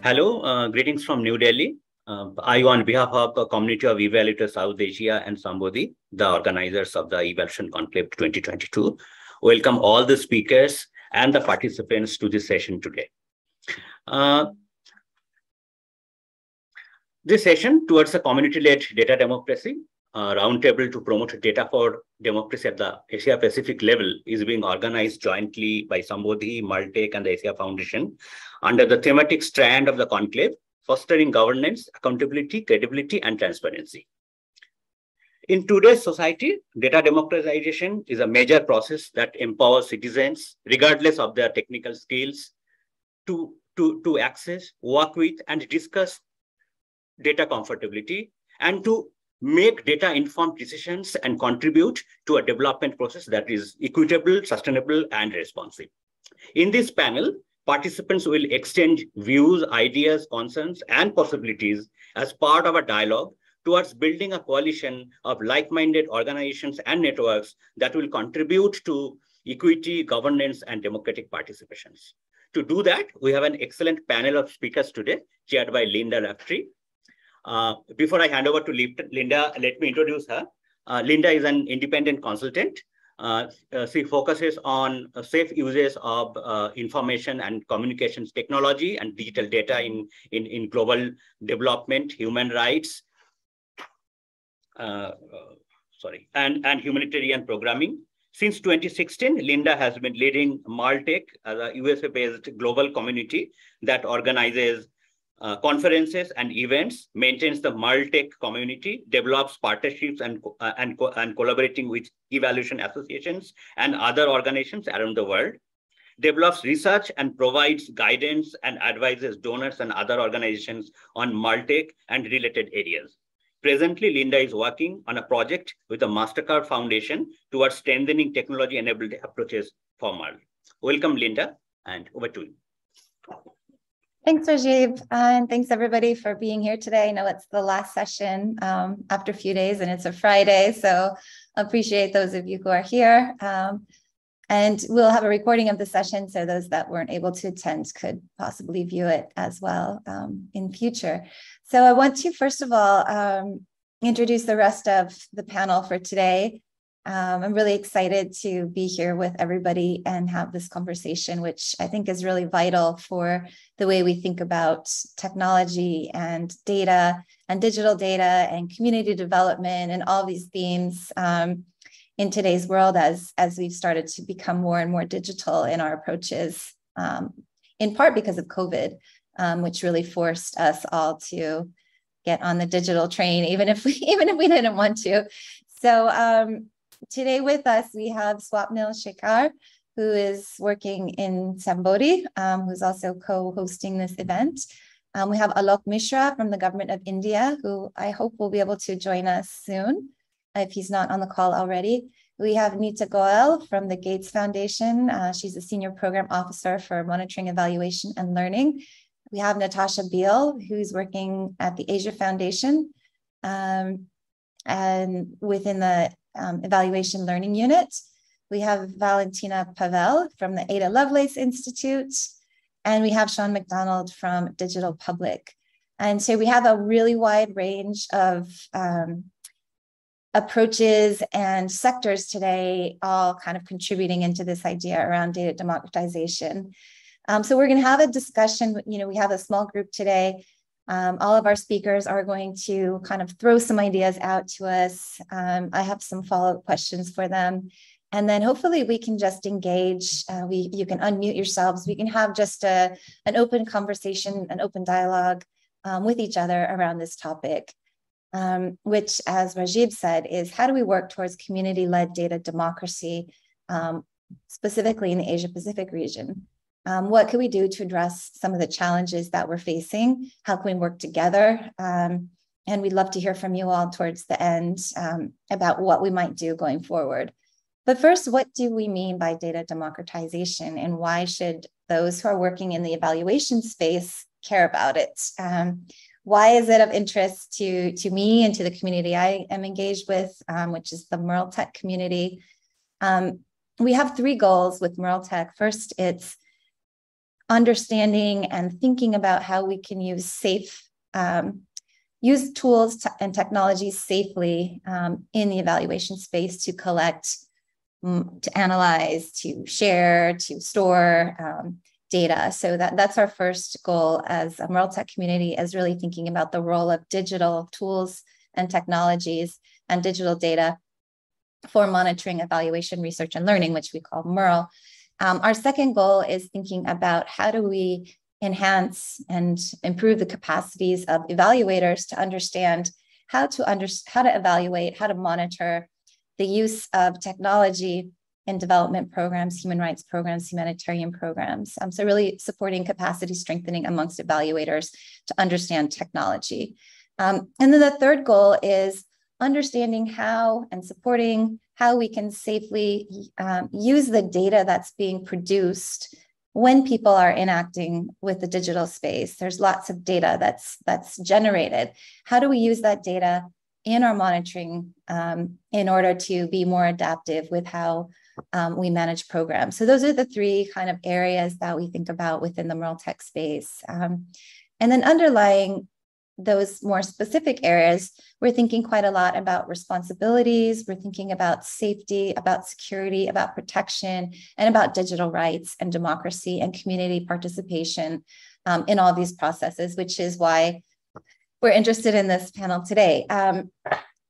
Hello, greetings from New Delhi. I, on behalf of the community of Evaluators South Asia and Sambodhi, the organizers of the Evaluation Conclave 2022, welcome all the speakers and the participants to this session today. This session towards a community-led data democracy, roundtable to promote data for democracy at the Asia Pacific level is being organized jointly by Sambodhi, MERL and the Asia Foundation under the thematic strand of the conclave, fostering governance, accountability, credibility, and transparency. In today's society, data democratization is a major process that empowers citizens, regardless of their technical skills, to access, work with, and discuss data comfortability, and to make data-informed decisions and contribute to a development process that is equitable, sustainable, and responsive. In this panel, participants will exchange views, ideas, concerns, and possibilities as part of a dialogue towards building a coalition of like-minded organizations and networks that will contribute to equity, governance, and democratic participations. To do that, we have an excellent panel of speakers today, chaired by Linda Raftery. Before I hand over to Linda, let me introduce her. Linda is an independent consultant. She focuses on safe uses of information and communications technology and digital data in global development, human rights, and humanitarian programming. Since 2016, Linda has been leading MERL, a USA-based global community that organizes conferences and events, maintains the MERL community, develops partnerships and collaborating with evaluation associations and other organizations around the world, develops research and provides guidance and advises donors and other organizations on MERL and related areas. Presently, Linda is working on a project with the MasterCard Foundation towards strengthening technology-enabled approaches for MERL. Welcome, Linda, and over to you. Thanks, Rajiv, and thanks everybody for being here today. I know it's the last session after a few days and it's a Friday, so appreciate those of you who are here. And we'll have a recording of the session, so those that weren't able to attend could possibly view it as well in future. So I want to, first of all, introduce the rest of the panel for today. I'm really excited to be here with everybody and have this conversation, which I think is really vital for the way we think about technology and data and digital data and community development and all these themes in today's world as we've started to become more and more digital in our approaches, in part because of COVID, which really forced us all to get on the digital train, even if we didn't want to. So today with us, we have Swapnil Shekhar, who is working in Sambodhi, who's also co-hosting this event. We have Alok Mishra from the government of India, who I hope will be able to join us soon, if he's not on the call already. We have Nita Goel from the Gates Foundation. She's a senior program officer for monitoring, evaluation, and learning. We have Natasha Beal, who's working at the Asia Foundation and within the Evaluation Learning Unit. We have Valentina Pavel from the Ada Lovelace Institute, and we have Sean McDonald from Digital Public. And so we have a really wide range of approaches and sectors today, all kind of contributing into this idea around data democratization. So we're going to have a discussion. We have a small group today. All of our speakers are going to kind of throw some ideas out to us. I have some follow-up questions for them. And then hopefully we can just engage. You can unmute yourselves. We can have just an open conversation, an open dialogue with each other around this topic, which, as Rajiv said, is how do we work towards community-led data democracy, specifically in the Asia-Pacific region? What can we do to address some of the challenges that we're facing? How can we work together? And we'd love to hear from you all towards the end about what we might do going forward. But first, what do we mean by data democratization, and why should those who are working in the evaluation space care about it? Why is it of interest to me and to the community I am engaged with, which is the MERL Tech community? We have three goals with MERL Tech. First, it's understanding and thinking about how we can use tools and technologies safely in the evaluation space to collect, to analyze, to share, to store data. So that's our first goal as a MERL Tech community, is really thinking about the role of digital tools and technologies and digital data for monitoring, evaluation, research, and learning, which we call MERL. Our second goal is thinking about how do we enhance and improve the capacities of evaluators to understand how to evaluate, how to monitor the use of technology in development programs, human rights programs, humanitarian programs. So really supporting capacity strengthening amongst evaluators to understand technology. And then the third goal is understanding how and supporting how we can safely use the data that's being produced when people are interacting with the digital space. There's lots of data that's generated. How do we use that data in our monitoring in order to be more adaptive with how we manage programs? So those are the three kind of areas that we think about within the MERL Tech space. And then underlying those more specific areas, we're thinking quite a lot about responsibilities. We're thinking about safety, about security, about protection, and about digital rights and democracy and community participation in all these processes, which is why we're interested in this panel today.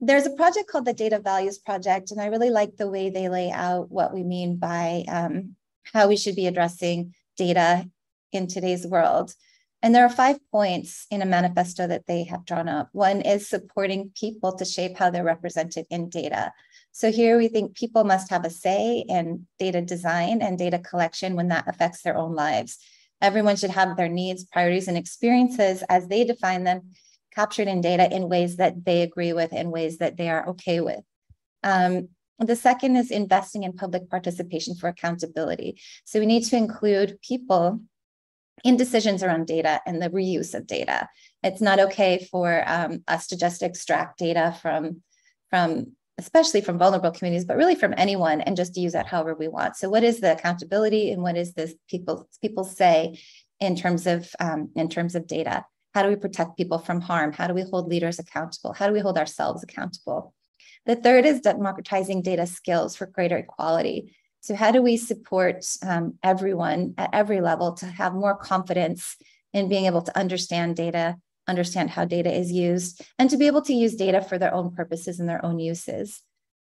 There's a project called the Data Values Project, and I really like the way they lay out what we mean by how we should be addressing data in today's world. And there are 5 points in a manifesto that they have drawn up. One is supporting people to shape how they're represented in data. So here we think people must have a say in data design and data collection when that affects their own lives. Everyone should have their needs, priorities, and experiences as they define them captured in data in ways that they agree with, in ways that they are okay with. The second is investing in public participation for accountability. So we need to include people in decisions around data and the reuse of data. It's not okay for us to just extract data from especially from vulnerable communities, but really from anyone, and just use that however we want. So what is the accountability and what is this people say in terms of data? How do we protect people from harm? How do we hold leaders accountable? How do we hold ourselves accountable? The third is democratizing data skills for greater equality. So how do we support everyone at every level to have more confidence in being able to understand data, understand how data is used, and to be able to use data for their own purposes and their own uses?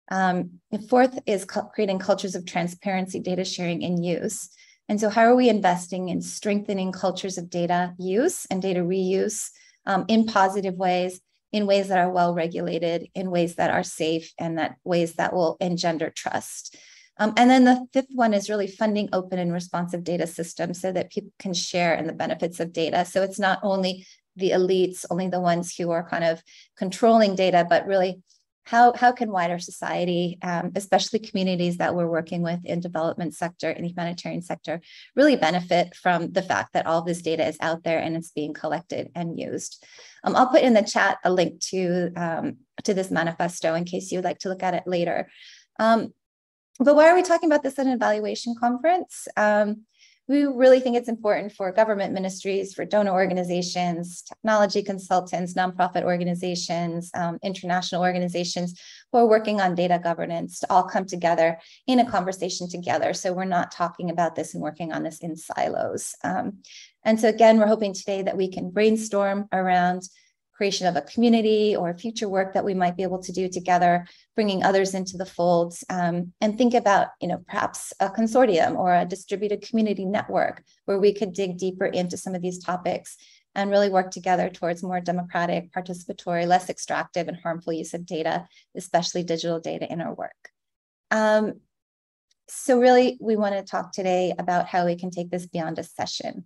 The fourth is creating cultures of transparency, data sharing, and use. And so how are we investing in strengthening cultures of data use and data reuse in positive ways, in ways that are well-regulated, in ways that are safe, and ways that will engender trust? And then the fifth one is really funding open and responsive data systems so that people can share in the benefits of data. So it's not only the elites, only the ones who are kind of controlling data, but really how can wider society, especially communities that we're working with in development sector and humanitarian sector, really benefit from the fact that all this data is out there and it's being collected and used. I'll put in the chat a link to this manifesto in case you'd like to look at it later. But why are we talking about this at an evaluation conference? We really think it's important for government ministries, for donor organizations, technology consultants, nonprofit organizations, international organizations who are working on data governance to all come together in a conversation together. So we're not talking about this and working on this in silos. And so again, we're hoping today that we can brainstorm around creation of a community or future work that we might be able to do together, bringing others into the fold, and think about, perhaps a consortium or a distributed community network where we could dig deeper into some of these topics and really work together towards more democratic, participatory, less extractive and harmful use of data, especially digital data in our work. So really, we want to talk today about how we can take this beyond a session.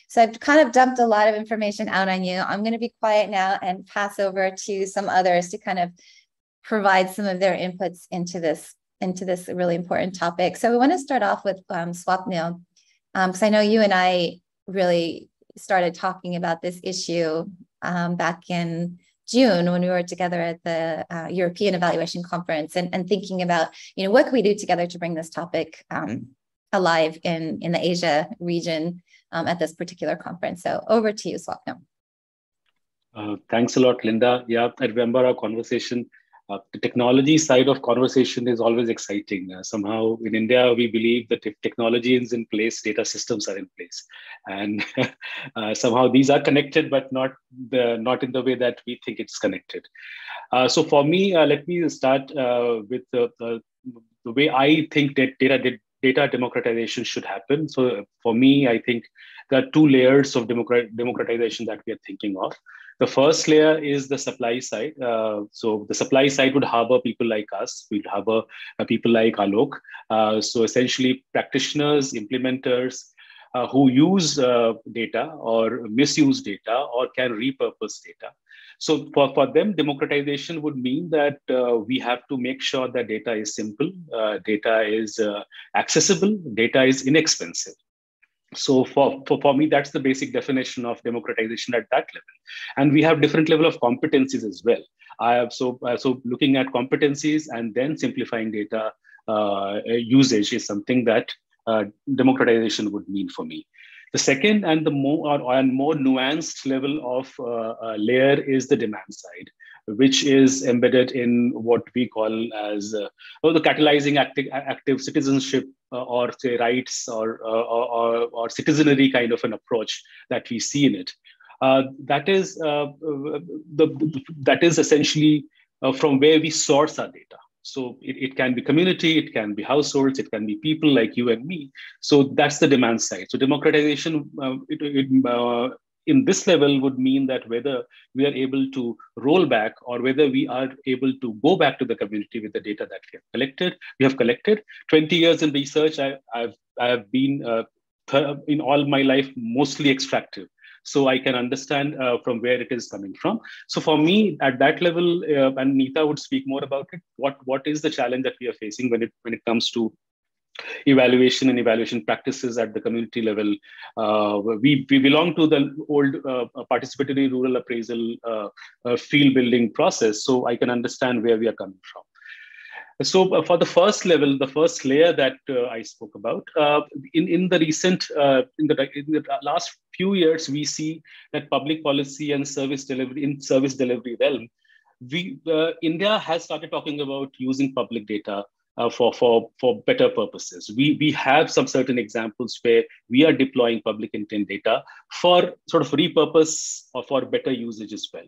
So I've kind of dumped a lot of information out on you. I'm going to be quiet now and pass over to some others to kind of provide some of their inputs into this really important topic. So we want to start off with Swapnil, because I know you and I really started talking about this issue back in June when we were together at the European Evaluation Conference and thinking about, what can we do together to bring this topic alive in the Asia region at this particular conference. So over to you, Swapnam. Thanks a lot, Linda. Yeah, I remember our conversation. The technology side of conversation is always exciting. Somehow in India, we believe that if technology is in place, data systems are in place. And somehow these are connected, but not in the way that we think it's connected. So for me, let me start with the way I think that data democratization should happen. So for me, I think there are two layers of democratization that we are thinking of. The first layer is the supply side. So the supply side would harbor people like us. We'd harbor people like Alok. So essentially practitioners, implementers who use data or misuse data or can repurpose data. So for them, democratization would mean that we have to make sure that data is simple, data is accessible, data is inexpensive. So for me, that's the basic definition of democratization at that level. And we have different level of competencies as well. So looking at competencies and then simplifying data usage is something that democratization would mean for me. The second and the more nuanced level of layer is the demand side, which is embedded in what we call as the catalyzing active citizenship or say rights or citizenry kind of an approach that we see in it. That is essentially from where we source our data. So it can be community, it can be households, it can be people like you and me. So that's the demand side. So democratization in this level would mean that whether we are able to roll back or whether we are able to go back to the community with the data that we have collected. 20 years in research, I have been in all my life mostly extractive. So I can understand from where it is coming from. So for me, at that level, and Neeta would speak more about it, what is the challenge that we are facing when it comes to evaluation and evaluation practices at the community level? We belong to the old participatory rural appraisal field building process. So I can understand where we are coming from. So for the first level, the first layer that I spoke about, in the last few years, we see that public policy and service delivery realm, India has started talking about using public data for better purposes. We have some certain examples where we are deploying public intent data for sort of repurpose or for better usage as well.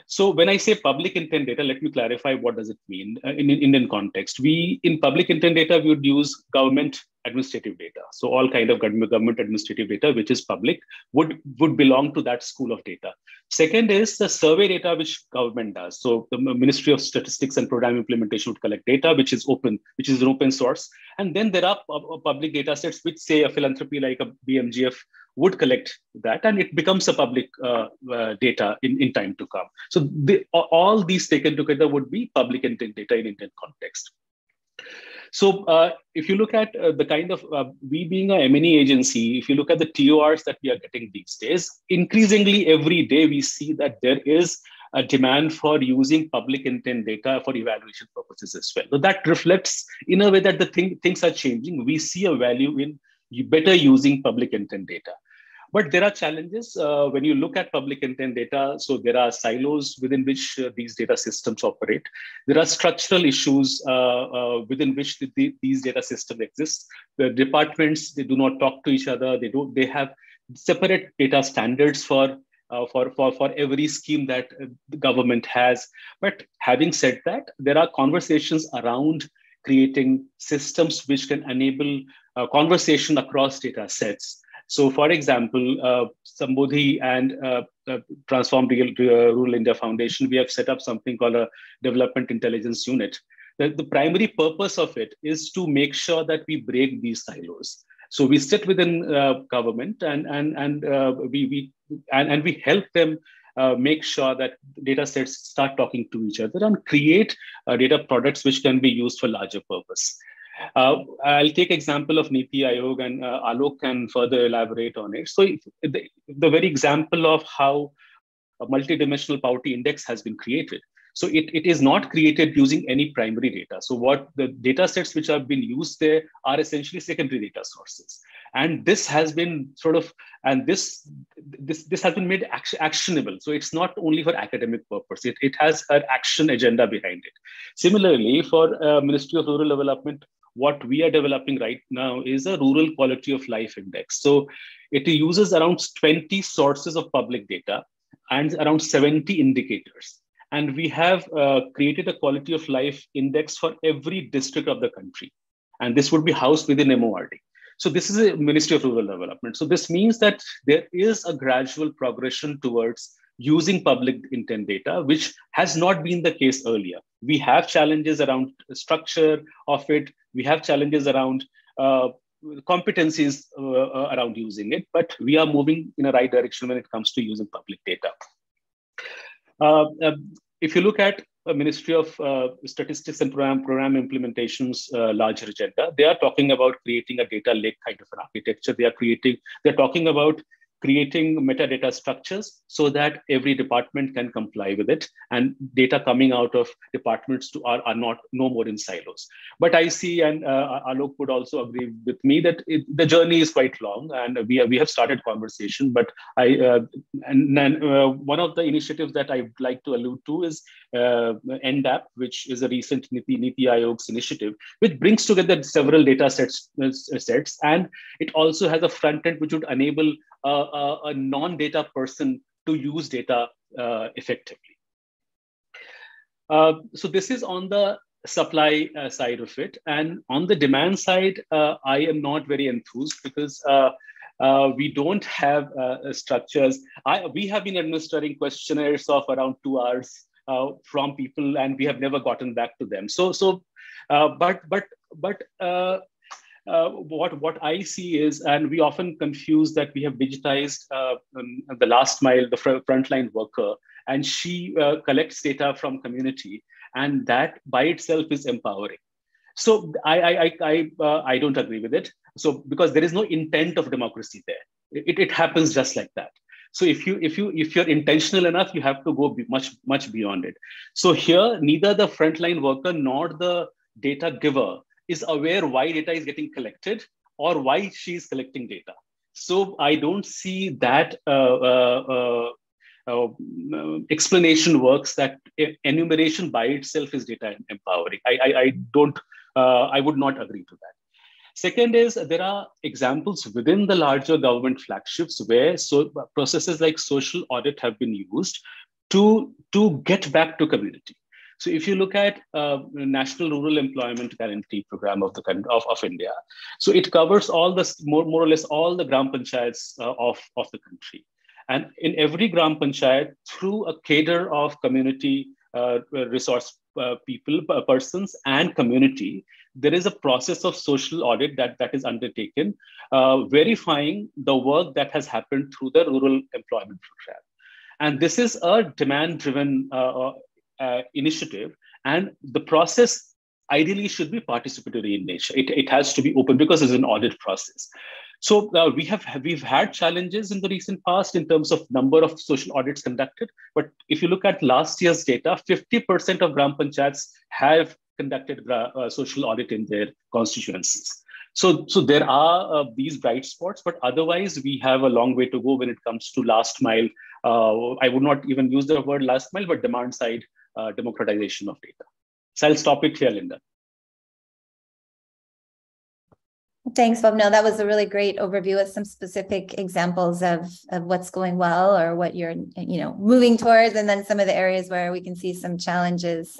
So when I say public intent data, let me clarify what does it mean in Indian context. In public intent data, we would use government administrative data. So all kind of government administrative data, which is public, would belong to that school of data. Second is the survey data, which government does. So the Ministry of Statistics and Program Implementation would collect data, which is open, which is an open source. And then there are public data sets, which say a philanthropy like a BMGF would collect that, and it becomes a public data in time to come. So all these taken together would be public intent data in Indian context. So if you look at the kind of, we being a M&E agency, if you look at the TORs that we are getting these days, increasingly every day we see that there is a demand for using public intent data for evaluation purposes as well. So that reflects in a way that things are changing. We see a value in better using public intent data. But there are challenges when you look at public intent data. So there are silos within which these data systems operate. There are structural issues within which these data systems exist. The departments, they do not talk to each other. They have separate data standards for every scheme that the government has. But having said that, there are conversations around creating systems which can enable conversation across data sets. So, for example, Sambodhi and Transform Rural India Foundation, we have set up something called a Development Intelligence Unit. The primary purpose of it is to make sure that we break these silos. So we sit within government and we help them make sure that data sets start talking to each other and create data products which can be used for larger purpose. I'll take example of Niti Aayog, and Alok can further elaborate on it. So the very example of how a multidimensional poverty index has been created. So it is not created using any primary data. So what the data sets which have been used there are essentially secondary data sources. And this has been sort of, and this has been made actionable. So it's not only for academic purpose, it has an action agenda behind it. Similarly, for Ministry of Rural Development, what we are developing right now is a rural quality of life index. So it uses around 20 sources of public data and around 70 indicators. And we have created a quality of life index for every district of the country. And this would be housed within MORD. So this is a Ministry of Rural Development. So this means that there is a gradual progression towards using public intent data, which has not been the case earlier. We have challenges around structure of it. We have challenges around competencies around using it, but we are moving in a right direction when it comes to using public data. If you look at a Ministry of Statistics and Program Implementation's larger agenda, they are talking about creating a data lake kind of an architecture. They're talking about creating metadata structures so that every department can comply with it, and data coming out of departments are no more in silos. But I see, and Alok would also agree with me, that the journey is quite long, and we have started conversation. But one of the initiatives that I would like to allude to is NDAP, which is a recent Niti Aayog's initiative, which brings together several data sets, and it also has a front end which would enable a non-data person to use data effectively. So this is on the supply side of it. And on the demand side, I am not very enthused because we don't have structures. We have been administering questionnaires of around 2 hours from people, and we have never gotten back to them. What I see is, and we often confuse that we have digitized the last mile, the frontline worker, and she collects data from community, and that by itself is empowering. So I don't agree with it. So because there is no intent of democracy there, it happens just like that. So if you're intentional enough, you have to go much beyond it. So here, neither the frontline worker nor the data giver is aware why data is getting collected or why she is collecting data. So I don't see that explanation works, that enumeration by itself is data empowering. I would not agree to that. Second is, there are examples within the larger government flagships where processes like social audit have been used to get back to community. So if you look at National Rural Employment Guarantee Program of India, so it covers all the more or less all the gram panchayats of the country. And in every gram panchayat, through a cadre of community resource persons and community, there is a process of social audit that is undertaken, verifying the work that has happened through the rural employment program. And this is a demand-driven initiative, and the process ideally should be participatory in nature. It has to be open because it's an audit process. So we've had challenges in the recent past in terms of number of social audits conducted. But if you look at last year's data, 50% of gram panchayats have conducted social audit in their constituencies. So there are these bright spots, but otherwise we have a long way to go when it comes to last mile. I would not even use the word last mile, but demand side democratization of data. So I'll stop it here, Linda. Thanks, Bob. No, that was a really great overview with some specific examples of what's going well or what you're moving towards, and then some of the areas where we can see some challenges.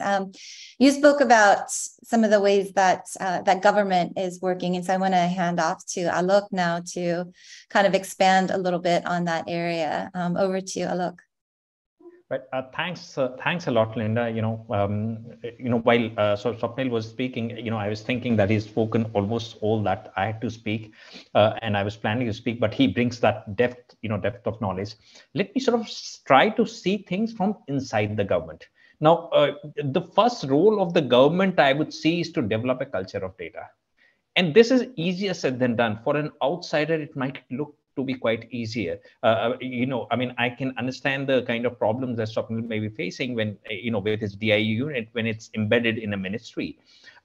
You spoke about some of the ways that that government is working, and so I want to hand off to Alok now to kind of expand a little bit on that area. Over to you, Alok. Right. Thanks a lot, Linda. While Swapnil was speaking, I was thinking that he's spoken almost all that I had to speak, and I was planning to speak, but he brings that depth of knowledge. Let me sort of try to see things from inside the government. Now, the first role of the government, I would see, is to develop a culture of data. And this is easier said than done. For an outsider, it might look to be quite easier. I mean, I can understand the kind of problems that Swapnil may be facing when, with its DIU unit, when it's embedded in a ministry.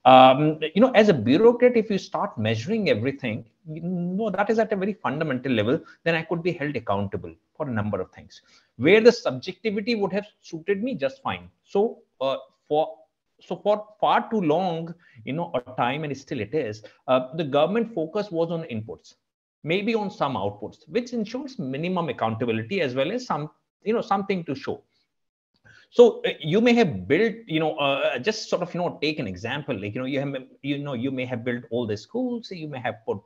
As a bureaucrat, if you start measuring everything, that is at a very fundamental level, then I could be held accountable for a number of things where the subjectivity would have suited me just fine. So for far too long, a time, and still it is, the government focus was on inputs, maybe on some outputs, which ensures minimum accountability as well as something to show. So you may have built, just sort of, take an example, like, you may have built all the schools, you may have put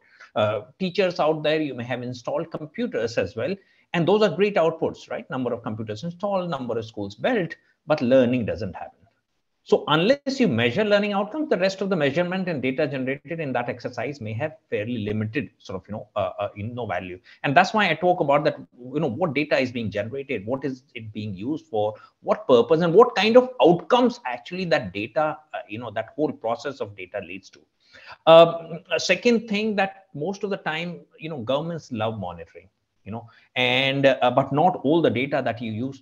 teachers out there, you may have installed computers as well. And those are great outputs, right? Number of computers installed, number of schools built, but learning doesn't happen. So unless you measure learning outcomes, the rest of the measurement and data generated in that exercise may have fairly limited sort of, value. And that's why I talk about that, what data is being generated, what is it being used for, what purpose, and what kind of outcomes actually that data, that whole process of data leads to. A second thing that most of the time, governments love monitoring. But not all the data that you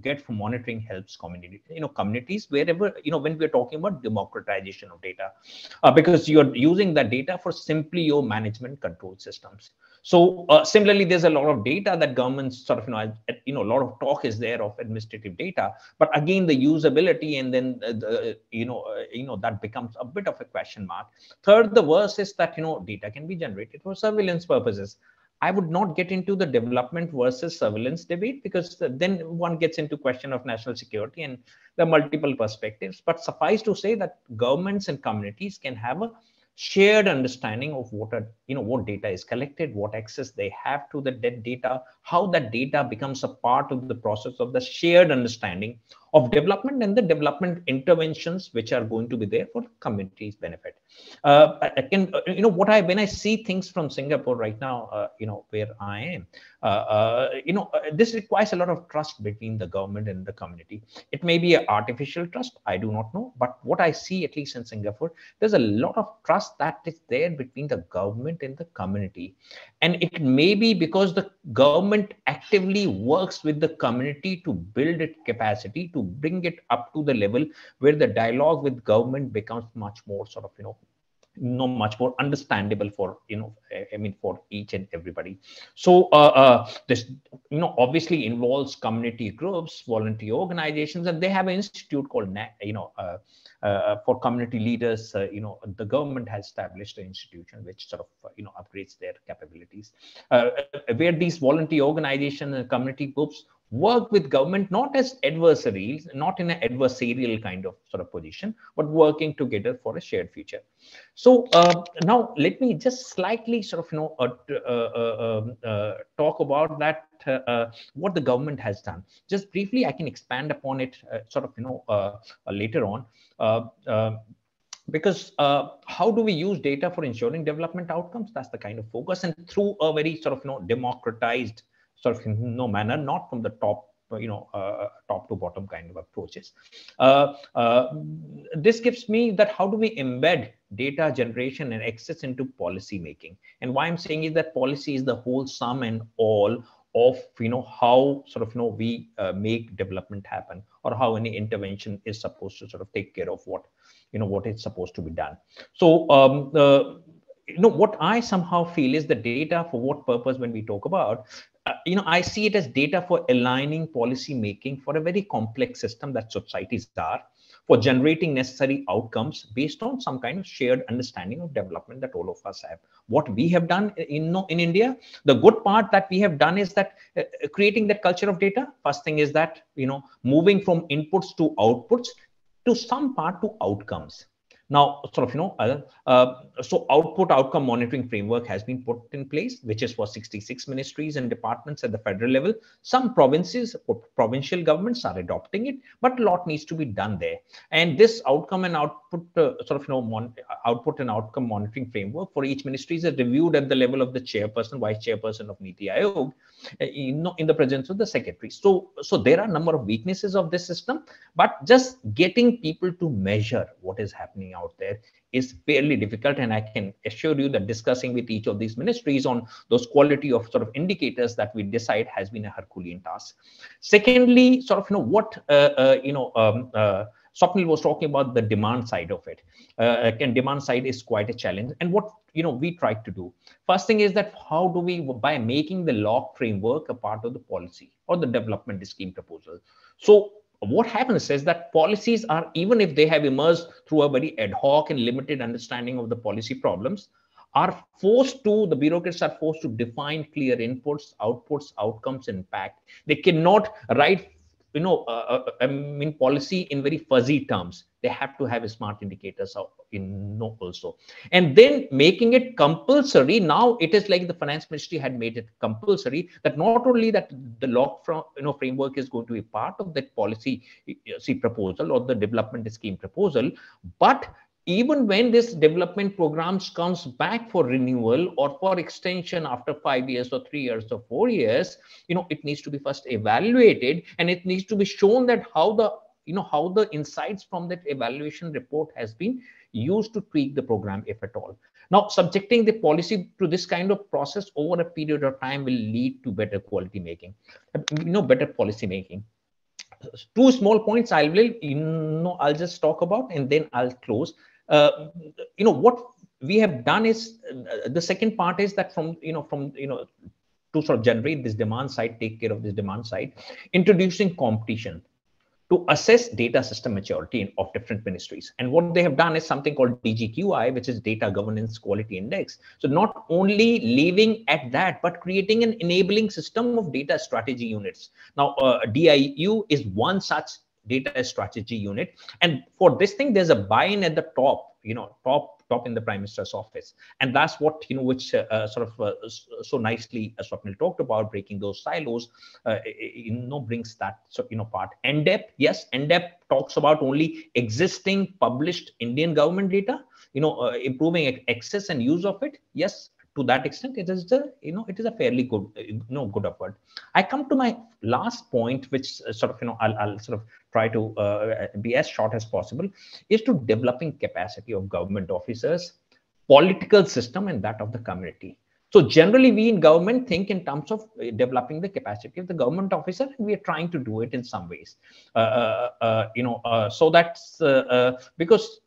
get from monitoring helps communities wherever, when we're talking about democratization of data, because you're using that data for simply your management control systems. So similarly, there's a lot of data that governments sort of, a lot of talk is there of administrative data, but again, the usability and then that becomes a bit of a question mark. Third, the worst is that, data can be generated for surveillance purposes. I would not get into the development versus surveillance debate, because then one gets into question of national security and the multiple perspectives. But suffice to say that governments and communities can have a shared understanding of what data is collected, what access they have to the data, how that data becomes a part of the process of the shared understanding of development and the development interventions which are going to be there for communities' benefit. When I see things from Singapore right now, where I am, this requires a lot of trust between the government and the community. It may be an artificial trust, I do not know, but what I see, at least in Singapore, there's a lot of trust that is there between the government and the community. And it may be because the government actively works with the community to build its capacity, to bring it up to the level where the dialogue with government becomes much more sort of, much more understandable for, for each and everybody. So this, obviously involves community groups, volunteer organizations, and they have an institute called, for community leaders. The government has established an institution which sort of, upgrades their capabilities, where these volunteer organizations and community groups work with government, not as adversaries, not in an adversarial kind of sort of position, but working together for a shared future. So now let me just slightly sort of, talk about that, what the government has done. Just briefly, I can expand upon it sort of, later on. Because how do we use data for ensuring development outcomes? That's the kind of focus, and through a very sort of, democratized sort of manner, not from the top, top to bottom kind of approaches. This gives me that how do we embed data generation and access into policy making? And why I'm saying is that policy is the whole sum and all of, how sort of, we make development happen, or how any intervention is supposed to sort of take care of what, what is supposed to be done. So, what I somehow feel is the data for what purpose when we talk about, I see it as data for aligning policy making for a very complex system that societies are, for generating necessary outcomes based on some kind of shared understanding of development that all of us have. What we have done in India, the good part that we have done is that creating that culture of data. First thing is that, moving from inputs to outputs, to some part to outcomes. Now, sort of, so outcome monitoring framework has been put in place, which is for 66 ministries and departments at the federal level. Some provinces or provincial governments are adopting it, but a lot needs to be done there. And this outcome and output, output and outcome monitoring framework for each ministry is reviewed at the level of the chairperson, vice chairperson of Niti Aayog, in the presence of the secretary. So there are a number of weaknesses of this system, but just getting people to measure what is happening out there is fairly difficult. And I can assure you that discussing with each of these ministries on those quality of sort of indicators that we decide has been a Herculean task. Secondly, sort of, what, Swapnil was talking about the demand side of it. Again, demand side is quite a challenge. And what, we tried to do. First thing is that how do we, by making the law framework a part of the policy or the development scheme proposal. So what happens is that policies are, even if they have emerged through a very ad hoc and limited understanding of the policy problems, the bureaucrats are forced to define clear inputs, outputs, outcomes, impact. They cannot write, policy in very fuzzy terms. They have to have smart indicators also. And then making it compulsory. Now it is like the finance ministry had made it compulsory that not only that the law framework is going to be part of that policy proposal or the development scheme proposal, but even when this development programs comes back for renewal or for extension after 5 years or 3 years or 4 years, it needs to be first evaluated, and it needs to be shown that how the insights from that evaluation report has been used to tweak the program, if at all. Now, subjecting the policy to this kind of process over a period of time will lead to better quality making, better policy making. 2 small points I'll just talk about, and then I'll close. What we have done is the second part is that from to sort of generate this demand side, take care of this demand side, introducing competition to assess data system maturity of different ministries. And what they have done is something called DGQI, which is Data Governance Quality Index. So not only leaving at that, but creating an enabling system of data strategy units. Now, DIU is one such data strategy unit. And for this thing, there's a buy-in at the top, top in the Prime Minister's office. And that's what, which so nicely Swapnil talked about, breaking those silos, brings that, part. NDEP, yes, NDEP talks about only existing published Indian government data, improving access and use of it. Yes, to that extent, it is a fairly good, good effort. I come to my last point, which I'll sort of try to be as short as possible, is to developing capacity of government officers, political system, and that of the community. So generally, we in government think in terms of developing the capacity of the government officer, and we are trying to do it in some ways. So that's because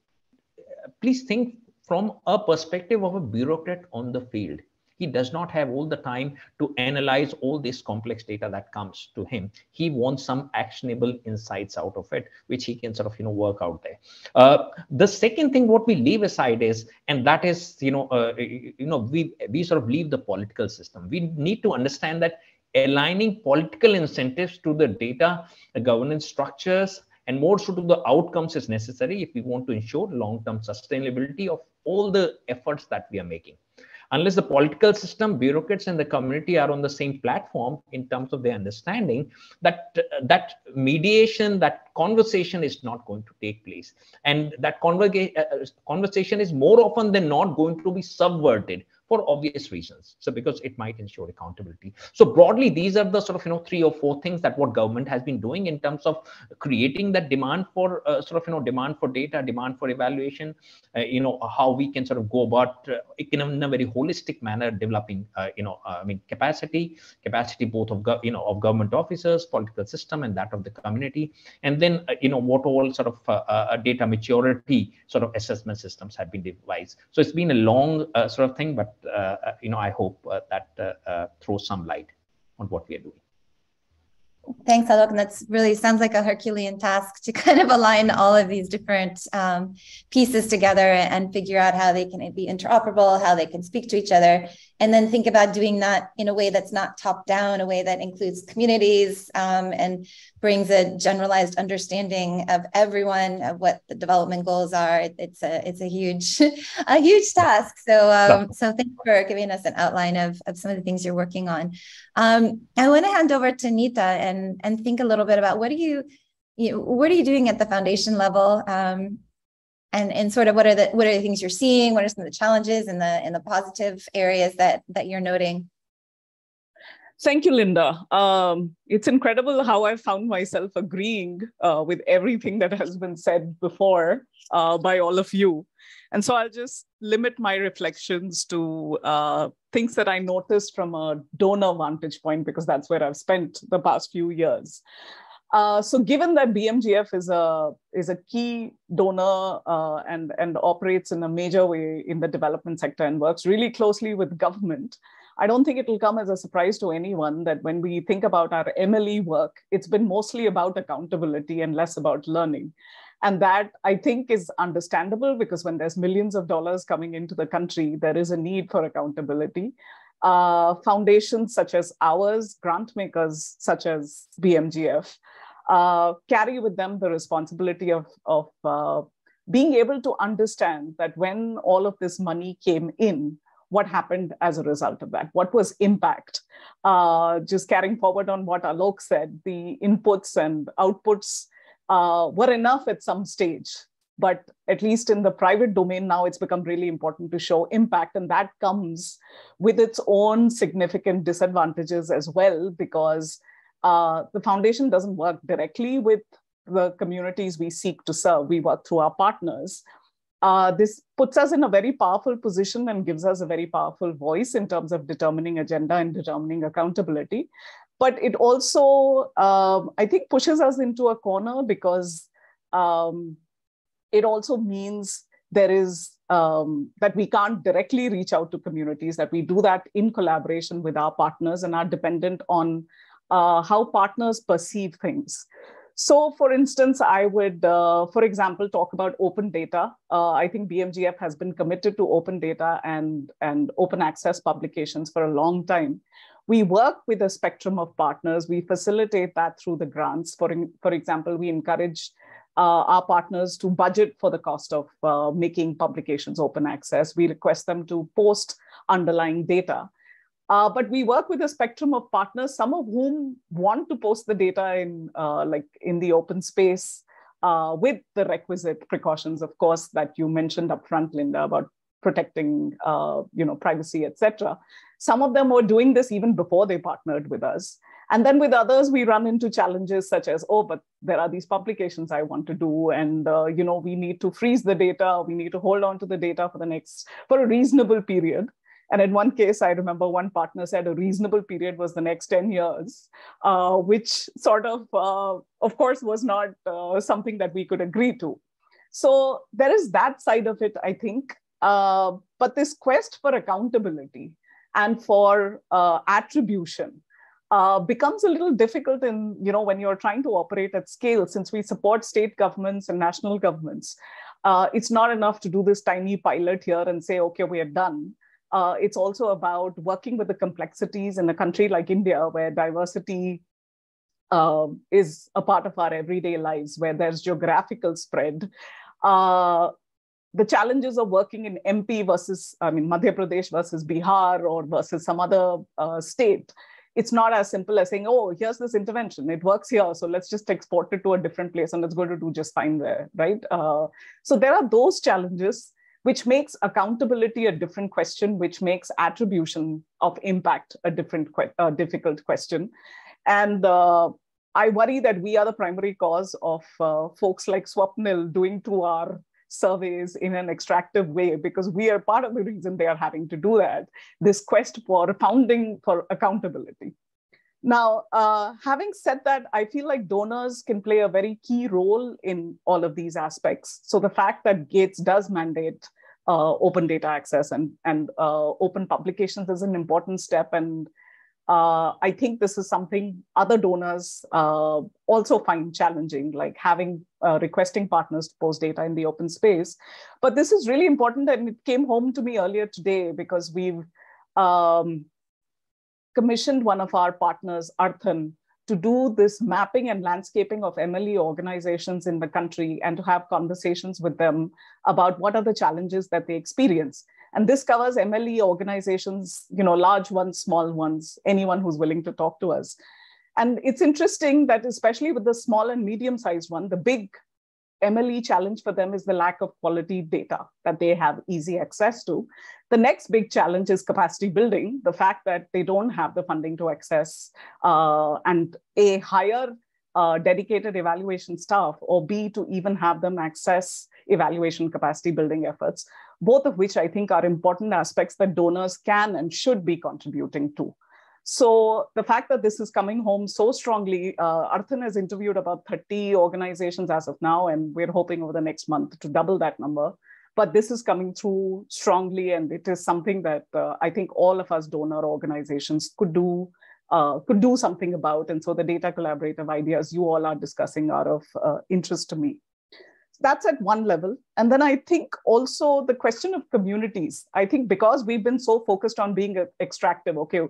please think from a perspective of a bureaucrat on the field. He does not have all the time to analyze all this complex data that comes to him. He wants some actionable insights out of it, which he can sort of, work out there. The second thing what we leave aside is, and that is, we sort of leave the political system. We need to understand that aligning political incentives to the data, the governance structures, and more so to the outcomes is necessary if we want to ensure long-term sustainability of all the efforts that we are making. Unless the political system, bureaucrats, and the community are on the same platform in terms of their understanding, that mediation, that conversation is not going to take place. And that conversation is more often than not going to be subverted for obvious reasons. So because it might ensure accountability. So broadly, these are the sort of, 3 or 4 things that what government has been doing in terms of creating that demand for demand for data, demand for evaluation, how we can sort of go about in a very holistic manner developing, capacity both of government officers, political system, and that of the community. And then, what all sort of data maturity sort of assessment systems have been devised. So it's been a long sort of thing, but I hope that throws some light on what we are doing. Thanks, Alok. And that's really sounds like a Herculean task to kind of align all of these different pieces together and figure out how they can be interoperable, how they can speak to each other, and then think about doing that in a way that's not top down, a way that includes communities and brings a generalized understanding of everyone of what the development goals are. It's a huge task. So thanks for giving us an outline of some of the things you're working on. I want to hand over to Nita and think a little bit about what are you doing at the foundation level, and sort of what are the things you're seeing, what are some of the challenges and the positive areas that you're noting? Thank you, Linda. It's incredible how I found myself agreeing with everything that has been said before by all of you. And so I'll just limit my reflections to things that I noticed from a donor vantage point, because that's where I've spent the past few years. So given that BMGF is a key donor and operates in a major way in the development sector and works really closely with government, I don't think it will come as a surprise to anyone that when we think about our MLE work, it's been mostly about accountability and less about learning. And that, I think, is understandable, because when there's millions of dollars coming into the country, there is a need for accountability. Foundations such as ours, grant makers such as BMGF, carry with them the responsibility of being able to understand that when all of this money came in, what happened as a result of that? What was impact? Just carrying forward on what Alok said, the inputs and outputs were enough at some stage, but at least in the private domain now, it's become really important to show impact, and that comes with its own significant disadvantages as well, because the foundation doesn't work directly with the communities we seek to serve. We work through our partners. This puts us in a very powerful position and gives us a very powerful voice in terms of determining agenda and determining accountability. But it also, I think, pushes us into a corner, because it also means there is that we can't directly reach out to communities, that we do that in collaboration with our partners and are dependent on how partners perceive things. So, for instance, I would, for example, talk about open data. I think BMGF has been committed to open data and open access publications for a long time. We work with a spectrum of partners. We facilitate that through the grants. For example, we encourage our partners to budget for the cost of making publications open access. We request them to post underlying data. But we work with a spectrum of partners, some of whom want to post the data in the open space with the requisite precautions, of course, that you mentioned up front, Linda, about protecting privacy, etc. Some of them were doing this even before they partnered with us. And then with others, we run into challenges such as, oh, but there are these publications I want to do. And, we need to freeze the data. We need to hold on to the data for a reasonable period. And in one case, I remember one partner said a reasonable period was the next 10 years, which sort of course, was not something that we could agree to. So there is that side of it, I think. But this quest for accountability and for attribution becomes a little difficult when you're trying to operate at scale, since we support state governments and national governments. It's not enough to do this tiny pilot here and say, okay, we are done. It's also about working with the complexities in a country like India, where diversity is a part of our everyday lives, where there's geographical spread. The challenges of working in MP versus, Madhya Pradesh versus Bihar or versus some other state, it's not as simple as saying, oh, here's this intervention, it works here, so let's just export it to a different place and it's going to do just fine there, right? So there are those challenges, which makes accountability a different question, which makes attribution of impact a difficult question. And I worry that we are the primary cause of folks like Swapnil doing 2-hour surveys in an extractive way, because we are part of the reason they are having to do that, this quest for founding for accountability. Now, having said that, I feel like donors can play a very key role in all of these aspects. So the fact that Gates does mandate open data access and open publications is an important step. And I think this is something other donors also find challenging, like having requesting partners to post data in the open space. But this is really important, and it came home to me earlier today because we've commissioned one of our partners, ARTHAN, to do this mapping and landscaping of MLE organizations in the country and to have conversations with them about what are the challenges that they experience. And this covers MLE organizations, large ones, small ones, anyone who's willing to talk to us. And it's interesting that especially with the small and medium-sized one, the big MLE challenge for them is the lack of quality data that they have easy access to. The next big challenge is capacity building, the fact that they don't have the funding to access and A, hire dedicated evaluation staff, or B, to even have them access evaluation capacity building efforts, both of which I think are important aspects that donors can and should be contributing to. So the fact that this is coming home so strongly, ARTHAN has interviewed about 30 organizations as of now, and we're hoping over the next month to double that number. But this is coming through strongly, and it is something that I think all of us donor organizations could do something about. And so the data collaborative ideas you all are discussing are of interest to me. That's at one level. And then I think also the question of communities, I think because we've been so focused on being extractive, okay,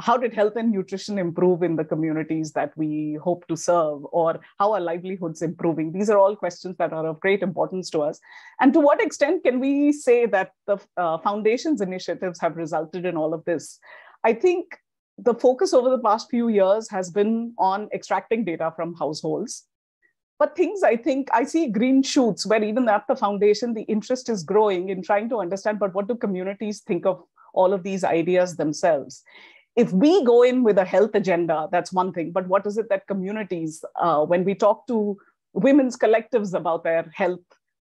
how did health and nutrition improve in the communities that we hope to serve, or how are livelihoods improving? These are all questions that are of great importance to us. And to what extent can we say that the foundation's initiatives have resulted in all of this? I think the focus over the past few years has been on extracting data from households. But things, I think, I see green shoots where even at the foundation, the interest is growing in trying to understand, but what do communities think of all of these ideas themselves? If we go in with a health agenda, that's one thing, but what is it that communities, when we talk to women's collectives about their health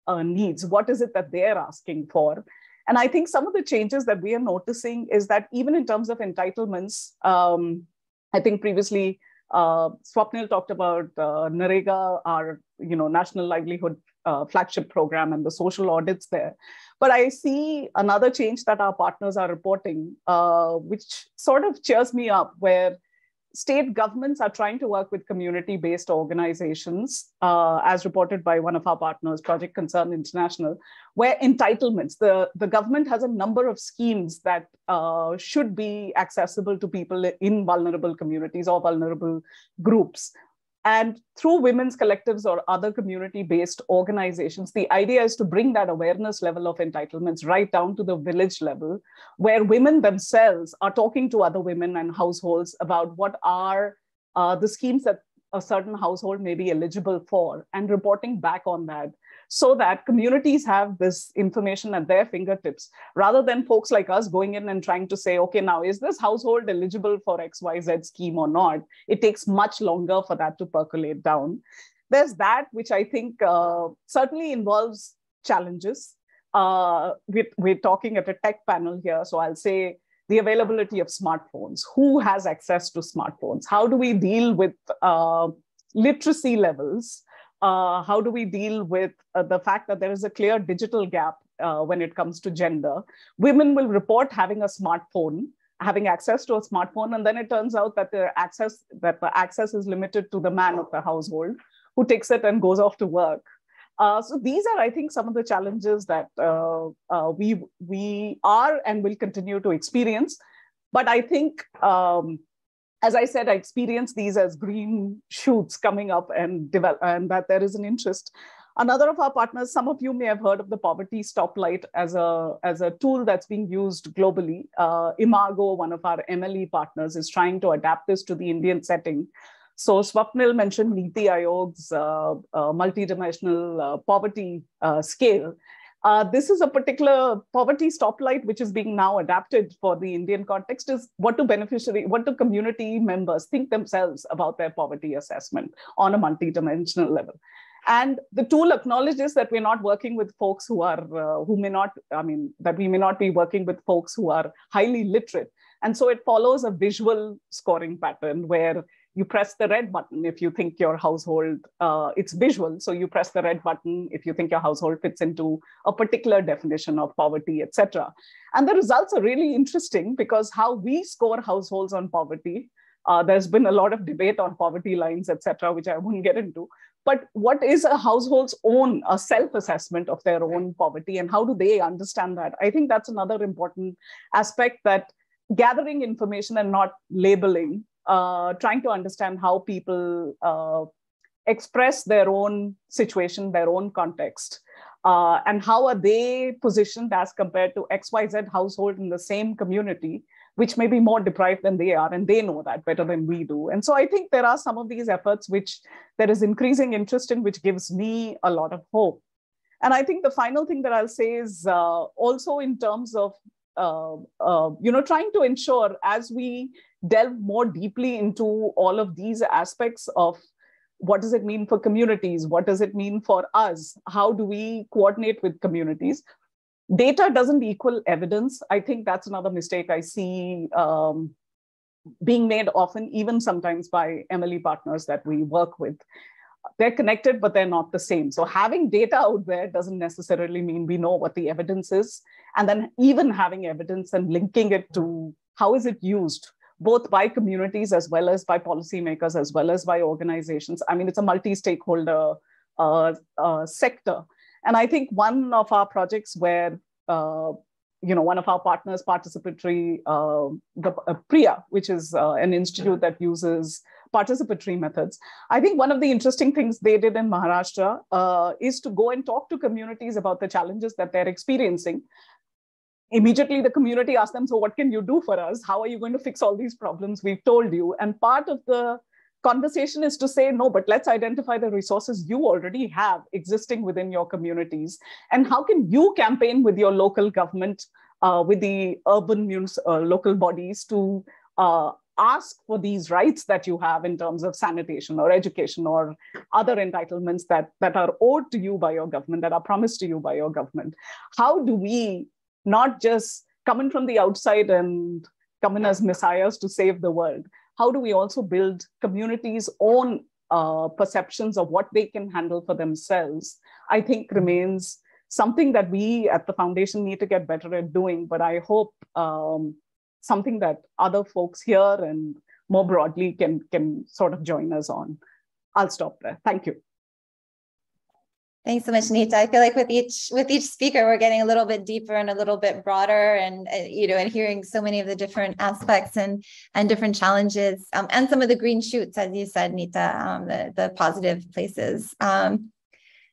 needs, what is it that they're asking for? And I think some of the changes that we are noticing is that even in terms of entitlements, I think previously Swapnil talked about NREGA, our national livelihood flagship program, and the social audits there. But I see another change that our partners are reporting, which sort of cheers me up, where state governments are trying to work with community-based organizations, as reported by one of our partners, Project Concern International, where entitlements, the government has a number of schemes that should be accessible to people in vulnerable communities or vulnerable groups. And through women's collectives or other community-based organizations, the idea is to bring that awareness level of entitlements right down to the village level, where women themselves are talking to other women and households about what are the schemes that a certain household may be eligible for, and reporting back on that, so that communities have this information at their fingertips, rather than folks like us going in and trying to say, okay, now is this household eligible for XYZ scheme or not? It takes much longer for that to percolate down. There's that, which I think certainly involves challenges. We're talking at a tech panel here, so I'll say the availability of smartphones. Who has access to smartphones? How do we deal with literacy levels? How do we deal with the fact that there is a clear digital gap when it comes to gender? Women will report having a smartphone, having access to a smartphone, and then it turns out that the access is limited to the man of the household, who takes it and goes off to work. So these are, I think, some of the challenges that we are and will continue to experience. But I think, as I said, I experience these as green shoots coming up and that there is an interest. Another of our partners, some of you may have heard of the Poverty Stoplight as a tool that's being used globally. Imago, one of our MLE partners, is trying to adapt this to the Indian setting. So Swapnil mentioned Niti Ayog's multidimensional poverty scale. This is a particular poverty stoplight, which is being now adapted for the Indian context, is what do community members think themselves about their poverty assessment on a multidimensional level. And the tool acknowledges that we're not working with folks that we may not be working with folks who are highly literate. And so it follows a visual scoring pattern where you press the red button if you think your household, it's visual. So you press the red button if you think your household fits into a particular definition of poverty, etc. And the results are really interesting, because how we score households on poverty, there's been a lot of debate on poverty lines, etc., which I won't get into. But what is a household's own self-assessment of their own poverty, and how do they understand that? I think that's another important aspect, that gathering information and not labeling, trying to understand how people express their own situation, their own context, and how are they positioned as compared to XYZ household in the same community, which may be more deprived than they are, and they know that better than we do. And so I think there are some of these efforts which there is increasing interest in, which gives me a lot of hope. And I think the final thing that I'll say is also in terms of trying to ensure, as we delve more deeply into all of these aspects of what does it mean for communities, what does it mean for us, how do we coordinate with communities, data doesn't equal evidence. I think that's another mistake I see being made often, even sometimes by MLE partners that we work with. They're connected, but they're not the same. So having data out there doesn't necessarily mean we know what the evidence is. And then even having evidence and linking it to how is it used, both by communities as well as by policymakers, as well as by organizations. I mean, it's a multi-stakeholder sector. And I think one of our projects where, one of our partners, participatory, the PRIA, which is an institute that uses participatory methods. I think one of the interesting things they did in Maharashtra is to go and talk to communities about the challenges that they're experiencing. Immediately, the community asked them, so what can you do for us? How are you going to fix all these problems we've told you? And part of the conversation is to say, no, but let's identify the resources you already have existing within your communities. And how can you campaign with your local government, with the urban local bodies to ask for these rights that you have in terms of sanitation or education or other entitlements that are owed to you by your government, that are promised to you by your government? How do we not just come in from the outside and come in as messiahs to save the world? How do we also build communities' own perceptions of what they can handle for themselves? I think remains something that we at the foundation need to get better at doing. But I hope something that other folks here and more broadly can sort of join us on. I'll stop there. Thank you. Thanks so much, Nita. I feel like with each speaker, we're getting a little bit deeper and a little bit broader, and and hearing so many of the different aspects and different challenges, and some of the green shoots, as you said, Nita, the positive places. And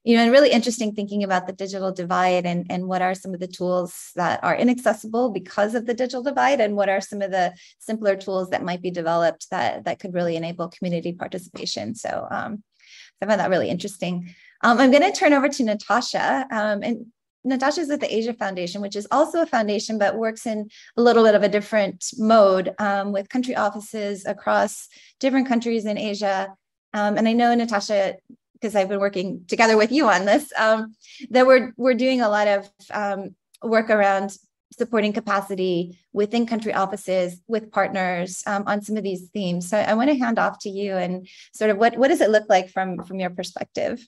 really interesting thinking about the digital divide and what are some of the tools that are inaccessible because of the digital divide, and what are some of the simpler tools that might be developed that could really enable community participation. So I found that really interesting. I'm going to turn over to Natasha, and Natasha is with the Asia Foundation, which is also a foundation, but works in a little bit of a different mode with country offices across different countries in Asia. And I know, Natasha, because I've been working together with you on this, that we're doing a lot of work around supporting capacity within country offices with partners on some of these themes. So I want to hand off to you and sort of what does it look like from your perspective?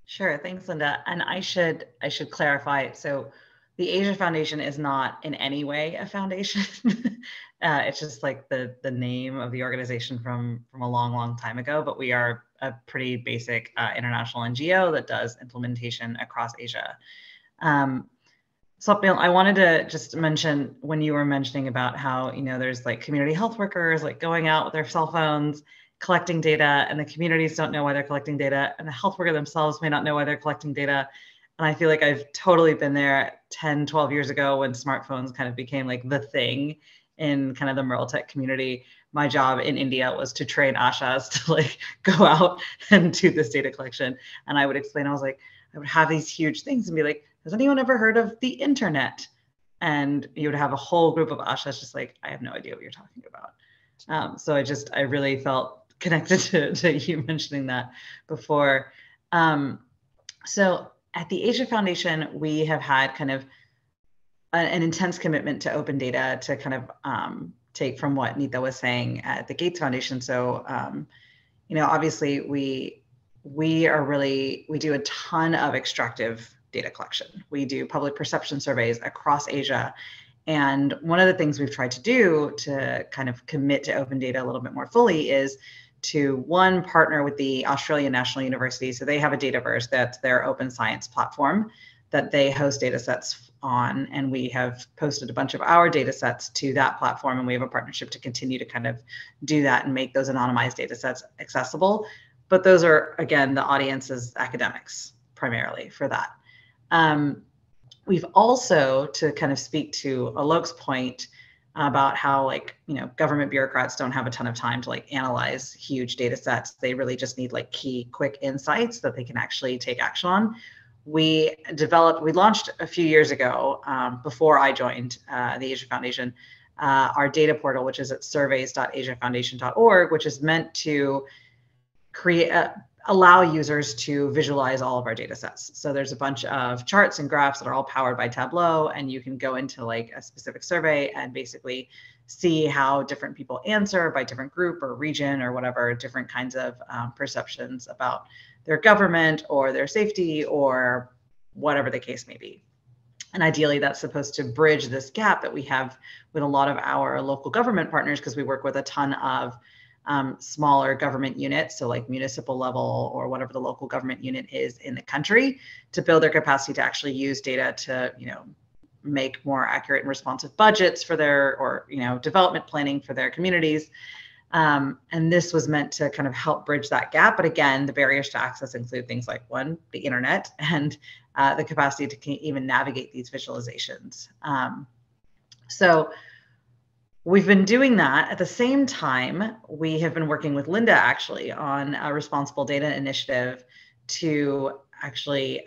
Sure, thanks, Linda. And I should clarify. So the Asia Foundation is not in any way a foundation. It's just like the name of the organization from a long, long time ago. But we are a pretty basic international NGO that does implementation across Asia. Swapnil, I wanted to just mention, when you were mentioning about how there's like community health workers like going out with their cell phones, collecting data, and the communities don't know why they're collecting data, and the health worker themselves may not know why they're collecting data. And I feel like I've totally been there 10, 12 years ago when smartphones kind of became like the thing in kind of the MERL tech community. My job in India was to train ashas to like go out and do this data collection. And I would explain, I would have these huge things and be like, has anyone ever heard of the internet? And you would have a whole group of ashas just like, I have no idea what you're talking about. So I really felt connected to you mentioning that before. So at the Asia Foundation, we have had kind of an intense commitment to open data to kind of take from what Nita was saying at the Gates Foundation. So, obviously we do a ton of extractive data collection. We do public perception surveys across Asia. And one of the things we've tried to do to kind of commit to open data a little bit more fully is to, one, partner with the Australian National University. So they have a Dataverse, that's their open science platform that they host data sets on. And we have posted a bunch of our data sets to that platform. And we have a partnership to continue to kind of do that and make those anonymized data sets accessible. But those are, again, the audience is academics primarily for that. We've also, to kind of speak to Alok's point about how, like, you know, government bureaucrats don't have a ton of time to like analyze huge data sets. They really just need like key, quick insights that they can actually take action on. We launched a few years ago, before I joined the Asia Foundation, our data portal, which is at surveys.asiafoundation.org, which is meant to allow users to visualize all of our data sets. So there's a bunch of charts and graphs that are all powered by Tableau, and you can go into like a specific survey and basically see how different people answer by different group or region or whatever, different kinds of perceptions about their government or their safety or whatever the case may be. And ideally, that's supposed to bridge this gap that we have with a lot of our local government partners, because we work with a ton of smaller government units, so like municipal level or whatever the local government unit is in the country, to build their capacity to actually use data to, you know, make more accurate and responsive budgets for their, or, you know, development planning for their communities. And this was meant to kind of help bridge that gap. But again, the barriers to access include things like, one, the internet, and the capacity to even navigate these visualizations. So we've been doing that. At the same time, we have been working with Linda actually on a responsible data initiative to actually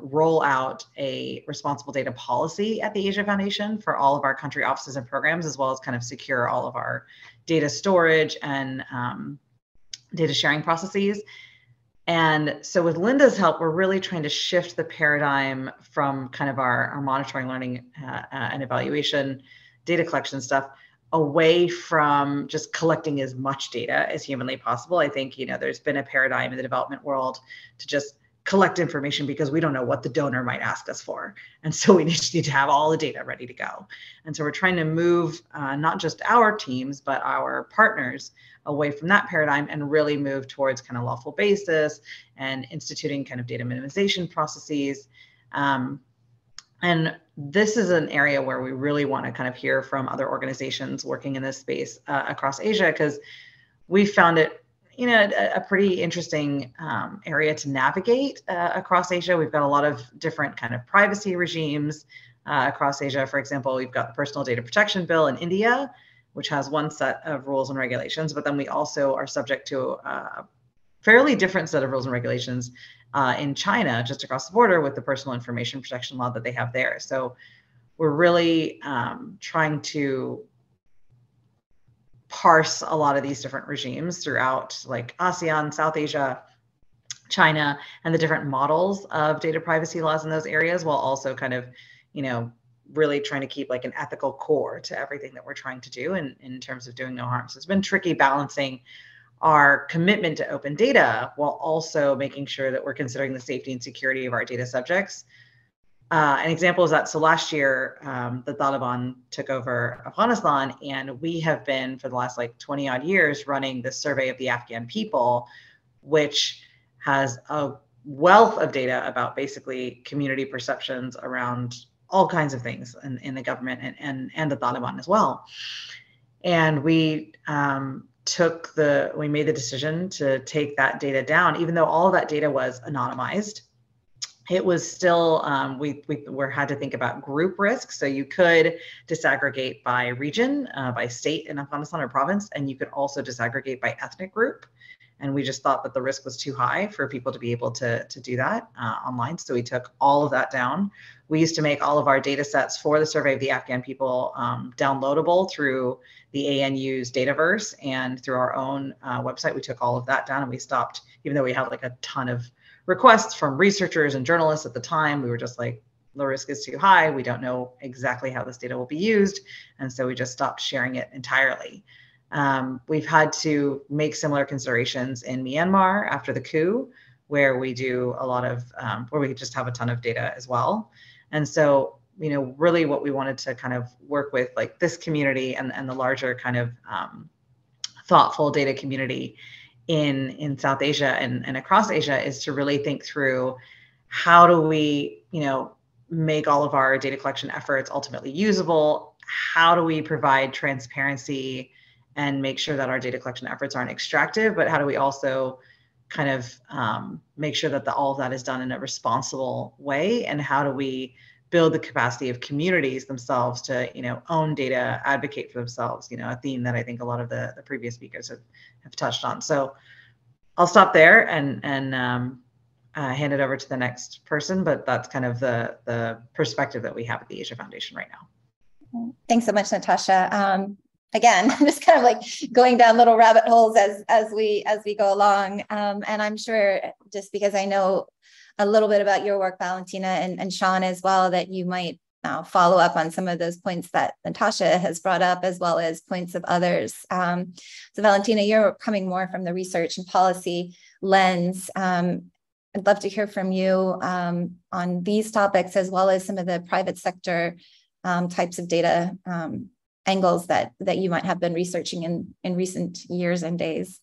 roll out a responsible data policy at the Asia Foundation for all of our country offices and programs, as well as kind of secure all of our data storage and data sharing processes. And so with Linda's help, we're really trying to shift the paradigm from kind of our monitoring, learning, and evaluation data collection stuff away from just collecting as much data as humanly possible. I think, you know, there's been a paradigm in the development world to just collect information because we don't know what the donor might ask us for. And so we just need to have all the data ready to go. And so we're trying to move not just our teams, but our partners away from that paradigm and really move towards kind of lawful basis and instituting kind of data minimization processes. And this is an area where we really want to kind of hear from other organizations working in this space across Asia, because we found it, you know, a pretty interesting area to navigate across Asia. We've got a lot of different kind of privacy regimes across Asia. For example, we've got the Personal Data Protection Bill in India, which has one set of rules and regulations, but then we also are subject to a fairly different set of rules and regulations in China, just across the border, with the personal information protection law that they have there. So we're really trying to parse a lot of these different regimes throughout like ASEAN, South Asia, China, and the different models of data privacy laws in those areas, while also kind of, you know, really trying to keep like an ethical core to everything that we're trying to do in terms of doing no harm. So it's been tricky balancing our commitment to open data while also making sure that we're considering the safety and security of our data subjects. An example is that, so last year, the Taliban took over Afghanistan, and we have been, for the last like 20 odd years, running this survey of the Afghan people, which has a wealth of data about basically community perceptions around all kinds of things in the government and the Taliban as well. And we we made the decision to take that data down, even though all of that data was anonymized. It was still, we had to think about group risk. So you could disaggregate by region, by state in Afghanistan or province, and you could also disaggregate by ethnic group. And we just thought that the risk was too high for people to be able to do that online. So we took all of that down. We used to make all of our data sets for the survey of the Afghan people downloadable through the ANU's Dataverse and through our own website. We took all of that down, and we stopped, even though we had like a ton of requests from researchers and journalists at the time. We were just like, the risk is too high. We don't know exactly how this data will be used. And so we just stopped sharing it entirely. We've had to make similar considerations in Myanmar after the coup, where we do a lot of, where we just have a ton of data as well. And so, you know, really what we wanted to kind of work with like this community and the larger kind of thoughtful data community in South Asia and across Asia is to really think through, how do we, you know, make all of our data collection efforts ultimately usable? How do we provide transparency and make sure that our data collection efforts aren't extractive, but how do we also kind of make sure that all of that is done in a responsible way? And how do we build the capacity of communities themselves to, own data, advocate for themselves, a theme that I think a lot of the previous speakers have touched on. So I'll stop there and hand it over to the next person, but that's kind of the perspective that we have at the Asia Foundation right now. Thanks so much, Natasha. Again, just kind of like going down little rabbit holes as we go along. And I'm sure, just because I know a little bit about your work, Valentina, and Sean as well, that you might follow up on some of those points that Natasha has brought up, as well as points of others. So Valentina, you're coming more from the research and policy lens. I'd love to hear from you on these topics, as well as some of the private sector types of data angles that you might have been researching in recent years and days.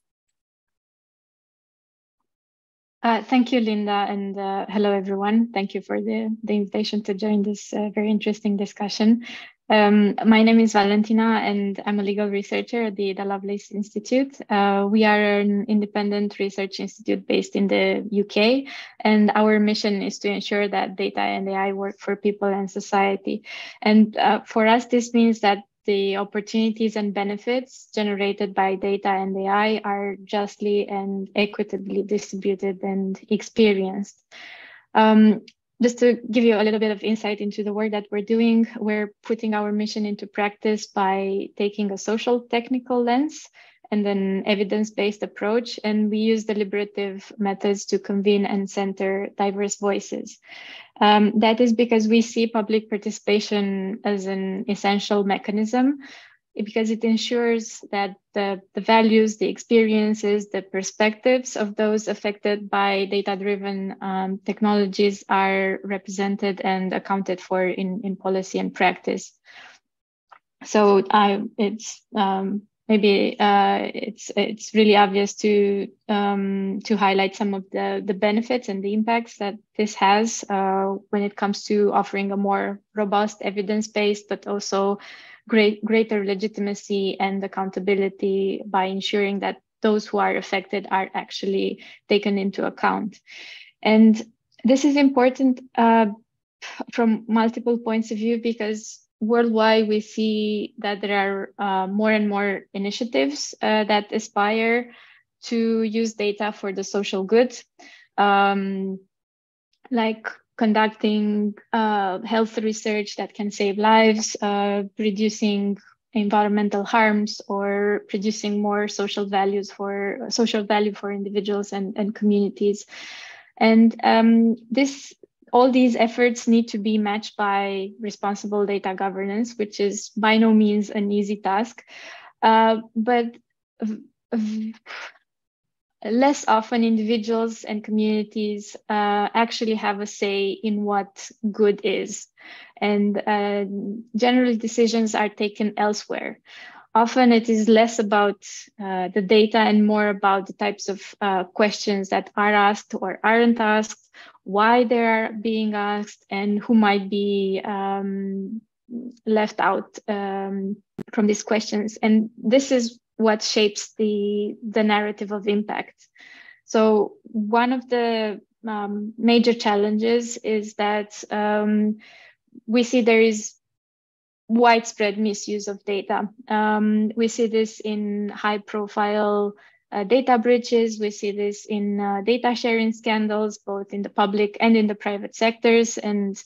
Thank you, Linda, and hello, everyone. Thank you for the invitation to join this very interesting discussion. My name is Valentina, and I'm a legal researcher at the Lovelace Institute. We are an independent research institute based in the UK, and our mission is to ensure that data and AI work for people and society. And for us, this means that the opportunities and benefits generated by data and AI are justly and equitably distributed and experienced. Just to give you a little bit of insight into the work that we're doing, we're putting our mission into practice by taking a social technical lens and an evidence-based approach, and we use deliberative methods to convene and center diverse voices. That is because we see public participation as an essential mechanism, because it ensures that the values, the experiences, the perspectives of those affected by data-driven technologies are represented and accounted for in policy and practice. So it's really obvious to highlight some of the benefits and the impacts that this has when it comes to offering a more robust, evidence-based, but also greater legitimacy and accountability by ensuring that those who are affected are actually taken into account. And this is important from multiple points of view, because worldwide we see that there are more and more initiatives that aspire to use data for the social good, like conducting health research that can save lives, reducing environmental harms, or producing more social value for individuals and communities. And all these efforts need to be matched by responsible data governance, which is by no means an easy task, but less often individuals and communities actually have a say in what good is. And generally decisions are taken elsewhere. Often it is less about the data and more about the types of questions that are asked or aren't asked, why they are being asked, and who might be left out from these questions. And this is what shapes the narrative of impact. So one of the major challenges is that we see there is widespread misuse of data. We see this in high-profile data breaches. We see this in data sharing scandals, both in the public and in the private sectors. And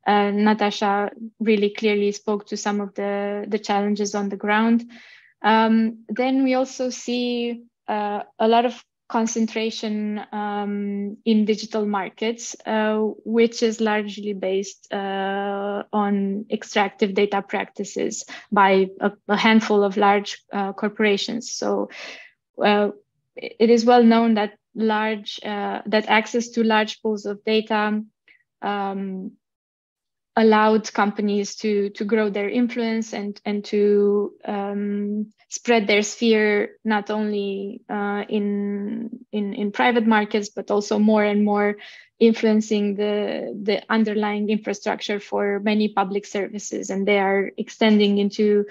Natasha really clearly spoke to some of the challenges on the ground. Then we also see a lot of concentration in digital markets, which is largely based on extractive data practices by a handful of large corporations. So it is well known that that access to large pools of data allowed companies to grow their influence and to spread their sphere, not only in private markets, but also more and more influencing the underlying infrastructure for many public services. And they are extending into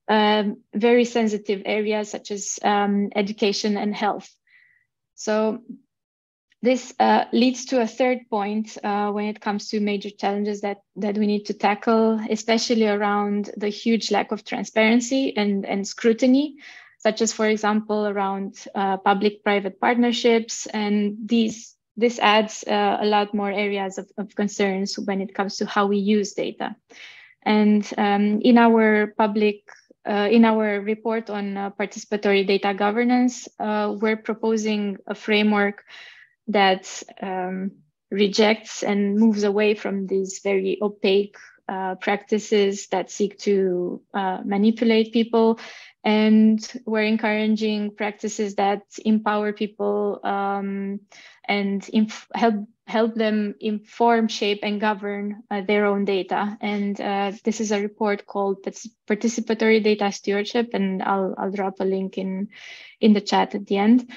very sensitive areas such as education and health. So This leads to a third point when it comes to major challenges that we need to tackle, especially around the huge lack of transparency and scrutiny, such as, for example, around public-private partnerships. And this adds a lot more areas of concerns when it comes to how we use data. And in our report on participatory data governance, we're proposing a framework that rejects and moves away from these very opaque practices that seek to manipulate people. And we're encouraging practices that empower people and help them inform, shape, and govern their own data. And this is a report called Participatory Data Stewardship, and I'll drop a link in the chat at the end.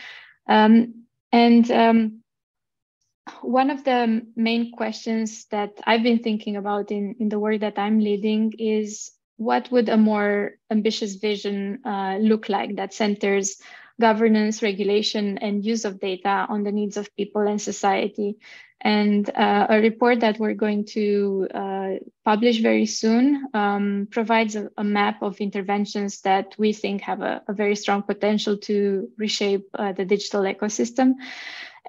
One of the main questions that I've been thinking about in the work that I'm leading is, what would a more ambitious vision look like that centers governance, regulation, and use of data on the needs of people and society? And a report that we're going to publish very soon provides a map of interventions that we think have a very strong potential to reshape the digital ecosystem.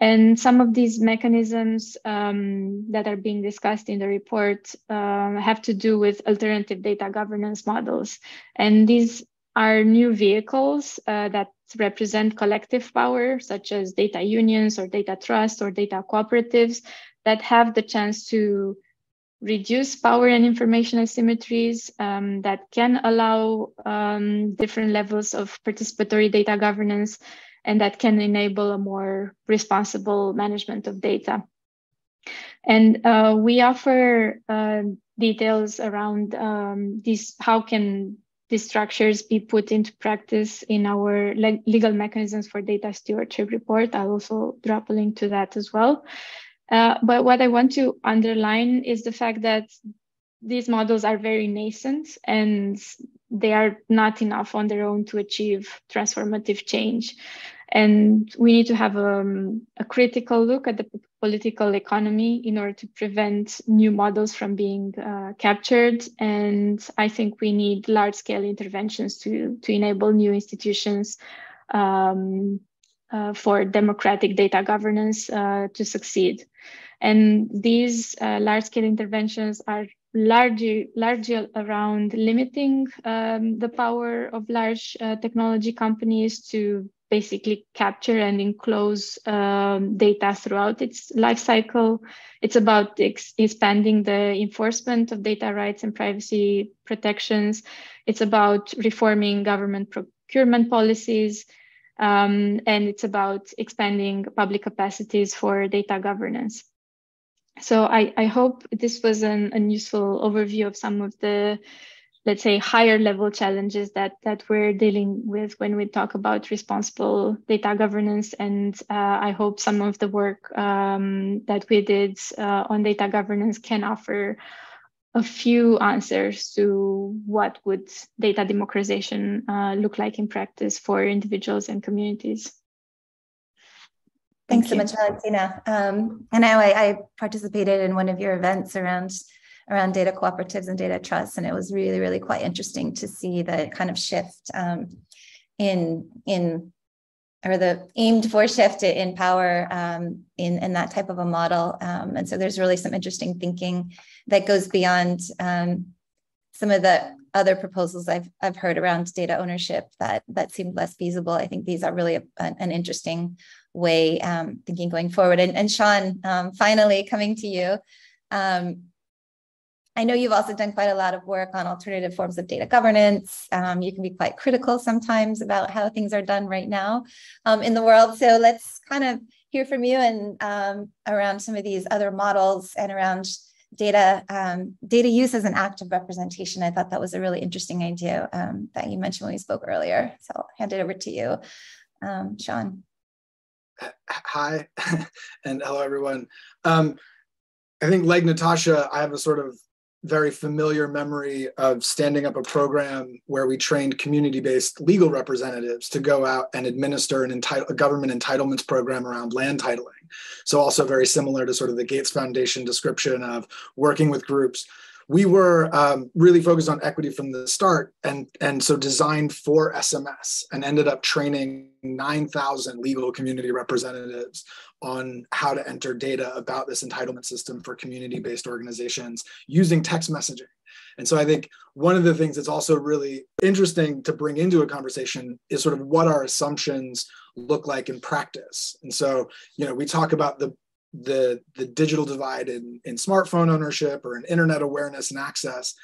And some of these mechanisms that are being discussed in the report have to do with alternative data governance models. And these are new vehicles that represent collective power, such as data unions or data trusts or data cooperatives, that have the chance to reduce power and information asymmetries, that can allow different levels of participatory data governance, and that can enable a more responsible management of data. And we offer details around how can these structures be put into practice in our legal mechanisms for data stewardship report. I'll also drop a link to that as well. But what I want to underline is the fact that these models are very nascent and they are not enough on their own to achieve transformative change. And we need to have a critical look at the political economy in order to prevent new models from being captured. And I think we need large-scale interventions to enable new institutions for democratic data governance to succeed. And these large-scale interventions are largely around limiting the power of large technology companies to basically capture and enclose data throughout its life cycle. It's about expanding the enforcement of data rights and privacy protections. It's about reforming government procurement policies. And it's about expanding public capacities for data governance. So I hope this was an useful overview of some of the, let's say, higher level challenges that we're dealing with when we talk about responsible data governance. And I hope some of the work that we did on data governance can offer a few answers to what would data democratization look like in practice for individuals and communities. Thanks so much, Valentina. I know I participated in one of your events around data cooperatives and data trusts, and it was really, really quite interesting to see the kind of shift or the aimed for shift in power in that type of a model. And so there's really some interesting thinking that goes beyond some of the other proposals I've heard around data ownership that seemed less feasible. I think these are really an interesting way thinking going forward. And Sean, finally coming to you. I know you've also done quite a lot of work on alternative forms of data governance. You can be quite critical sometimes about how things are done right now in the world. So let's kind of hear from you and around some of these other models and around data use as an act of representation. I thought that was a really interesting idea that you mentioned when we spoke earlier. So I'll hand it over to you, Sean. Hi, and hello, everyone. I think like Natasha, I have a sort of very familiar memory of standing up a program where we trained community-based legal representatives to go out and administer a government entitlements program around land titling. So also very similar to sort of the Gates Foundation description of working with groups. We were really focused on equity from the start, and so designed for SMS, and ended up training 9,000 legal community representatives on how to enter data about this entitlement system for community-based organizations using text messaging. And so I think one of the things that's also really interesting to bring into a conversation is sort of what our assumptions look like in practice. And so, you know, we talk about the digital divide in smartphone ownership or in internet awareness and access,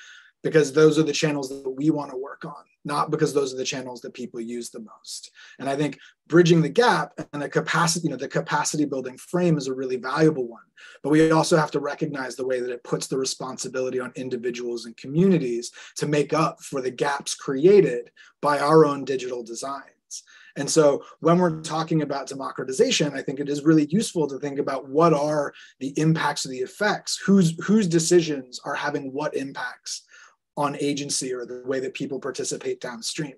because those are the channels that we want to work on, not because those are the channels that people use the most. And I think bridging the gap and the capacity building frame is a really valuable one. But we also have to recognize the way that it puts the responsibility on individuals and communities to make up for the gaps created by our own digital designs. And so when we're talking about democratization, I think it is really useful to think about what are the impacts of the effects, whose decisions are having what impacts on agency or the way that people participate downstream.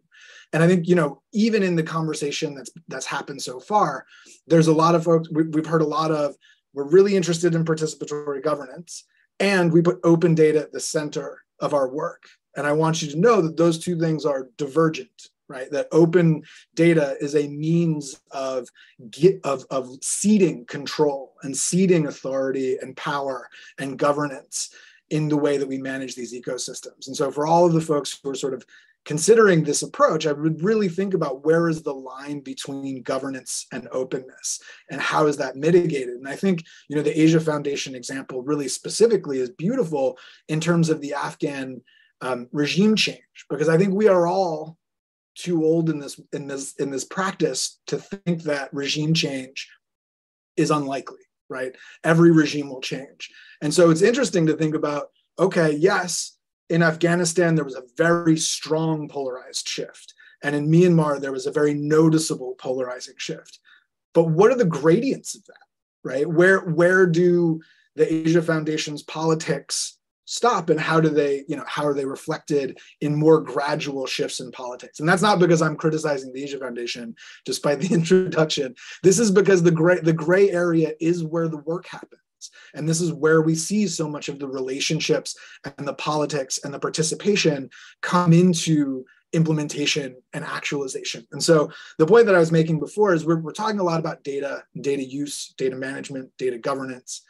And I think, you know, even in the conversation that's happened so far, there's a lot of folks, we've heard a lot of, we're really interested in participatory governance, and we put open data at the center of our work. And I want you to know that those two things are divergent, right? That open data is a means of ceding control and ceding authority and power and governance in the way that we manage these ecosystems. And so for all of the folks who are sort of considering this approach, I would really think about where is the line between governance and openness, and how is that mitigated? And I think, you know, the Asia Foundation example really specifically is beautiful in terms of the Afghan regime change, because I think we are all too old in this practice to think that regime change is unlikely, right? Every regime will change. And so it's interesting to think about, okay, yes, in Afghanistan, there was a very strong polarized shift. And in Myanmar, there was a very noticeable polarizing shift. But what are the gradients of that, right? Where do the Asia Foundation's politics stop, and how are they reflected in more gradual shifts in politics? And that's not because I'm criticizing the Asia Foundation, despite the introduction. This is because the gray area is where the work happens. And this is where we see so much of the relationships and the politics and the participation come into implementation and actualization. And so the point that I was making before is we're talking a lot about data use, data management, data governance.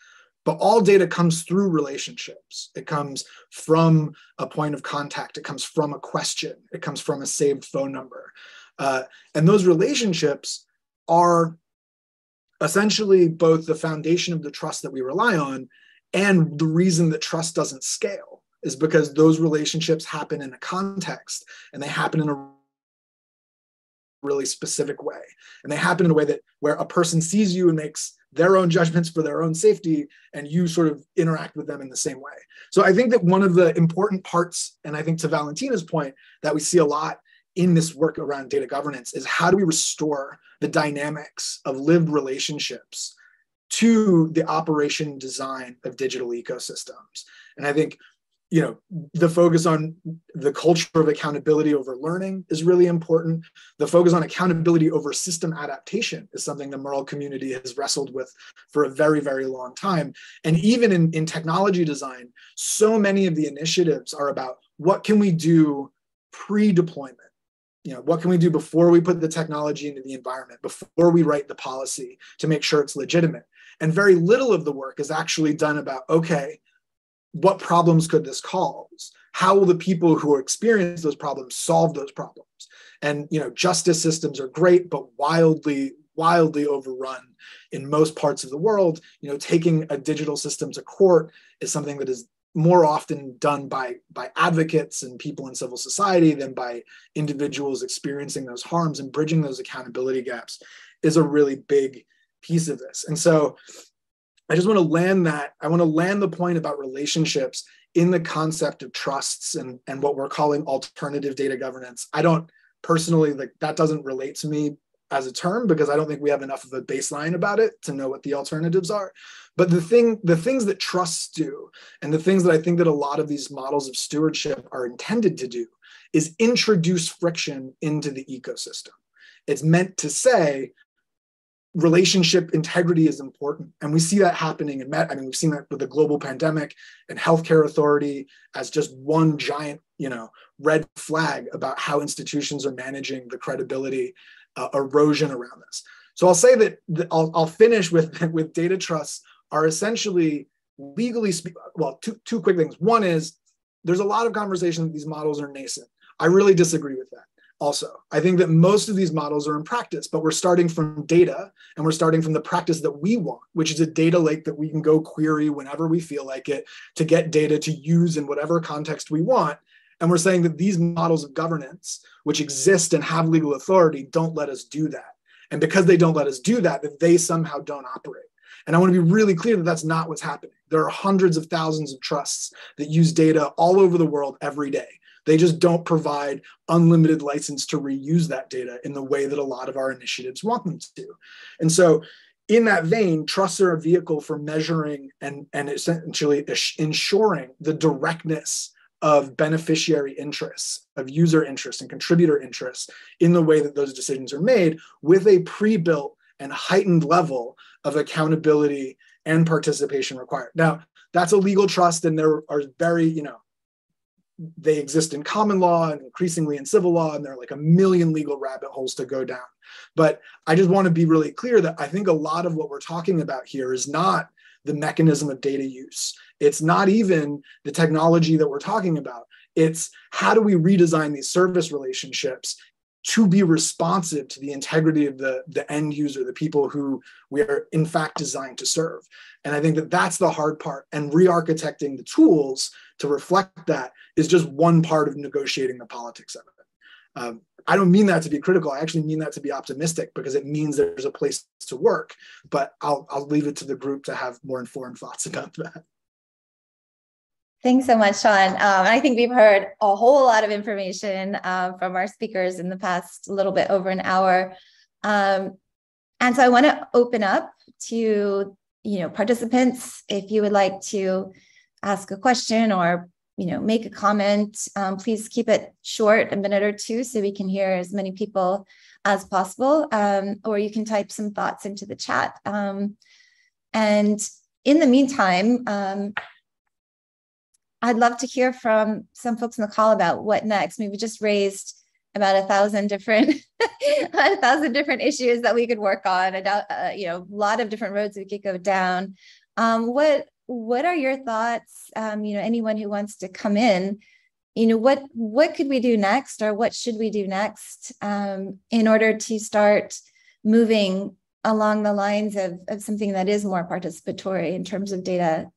But all data comes through relationships. It comes from a point of contact. It comes from a question. It comes from a saved phone number. And those relationships are essentially both the foundation of the trust that we rely on, and the reason that trust doesn't scale is because those relationships happen in a context, and they happen in a really specific way. And they happen in a way where a person sees you and makes their own judgments for their own safety, and you sort of interact with them in the same way. So I think that one of the important parts, and I think to Valentina's point, that we see a lot in this work around data governance is how do we restore the dynamics of lived relationships to the operation design of digital ecosystems. And I think, you know, the focus on the culture of accountability over learning is really important. The focus on accountability over system adaptation is something the MERL community has wrestled with for a very, very long time. And even in technology design, so many of the initiatives are about what can we do pre-deployment? You know, what can we do before we put the technology into the environment, before we write the policy to make sure it's legitimate? And very little of the work is actually done about, okay, what problems could this cause? How will the people who experience those problems solve those problems? And, you know, justice systems are great, but wildly overrun in most parts of the world. You know, taking a digital system to court is something that is more often done by advocates and people in civil society than by individuals experiencing those harms, and bridging those accountability gaps is a really big piece of this. And so I just want to land that. I want to land the point about relationships in the concept of trusts and what we're calling alternative data governance. I don't personally, like, that doesn't relate to me as a term because I don't think we have enough of a baseline about it to know what the alternatives are. But the things that trusts do, and the things that I think that a lot of these models of stewardship are intended to do, is introduce friction into the ecosystem. It's meant to say relationship integrity is important. And we see that happening in we've seen that with the global pandemic and healthcare authority as just one giant, red flag about how institutions are managing the credibility erosion around this. So I'll say that I'll finish with data trusts are essentially legally two quick things. One is there's a lot of conversation that these models are nascent. I really disagree with that. Also, I think that most of these models are in practice, but we're starting from data and we're starting from the practice that we want, which is a data lake that we can go query whenever we feel like it to get data to use in whatever context we want. And we're saying that these models of governance, which exist and have legal authority, don't let us do that. And because they don't let us do that, that they somehow don't operate. And I want to be really clear that that's not what's happening. There are hundreds of thousands of trusts that use data all over the world every day. They just don't provide unlimited license to reuse that data in the way that a lot of our initiatives want them to. And so in that vein, trusts are a vehicle for measuring and essentially ensuring the directness of beneficiary interests, of user interests and contributor interests in the way that those decisions are made with a pre-built and heightened level of accountability and participation required. Now, that's a legal trust, and there are very, they exist in common law and increasingly in civil law, and there are like a million legal rabbit holes to go down. But I just want to be really clear that I think a lot of what we're talking about here is not the mechanism of data use. It's not even the technology that we're talking about. It's how do we redesign these service relationships to be responsive to the integrity of the end user, the people who we are in fact designed to serve. And I think that that's the hard part, and re-architecting the tools to reflect that is just one part of negotiating the politics of it. I don't mean that to be critical. I actually mean that to be optimistic because it means there's a place to work, but I'll leave it to the group to have more informed thoughts about that. Thanks so much, Sean. I think we've heard a whole lot of information from our speakers in the past little bit over an hour. And so I want to open up to, participants. If you would like to ask a question or, make a comment, please keep it short, a minute or two, so we can hear as many people as possible. Or you can type some thoughts into the chat. And in the meantime, I'd love to hear from some folks in the call about what next. We just raised about 1,000 different, 1,000 different issues that we could work on, and a lot of different roads we could go down. What are your thoughts? Anyone who wants to come in, what could we do next, or what should we do next in order to start moving along the lines of something that is more participatory in terms of data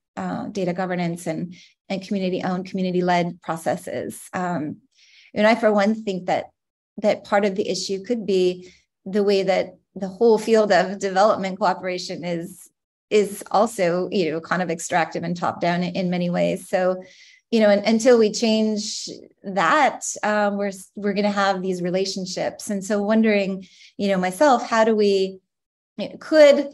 governance and community-owned, community-led processes. I, for one, think that part of the issue could be the way that the whole field of development cooperation is also, kind of extractive and top-down in many ways. So, until we change that, we're going to have these relationships. And so, wondering, myself, how do we could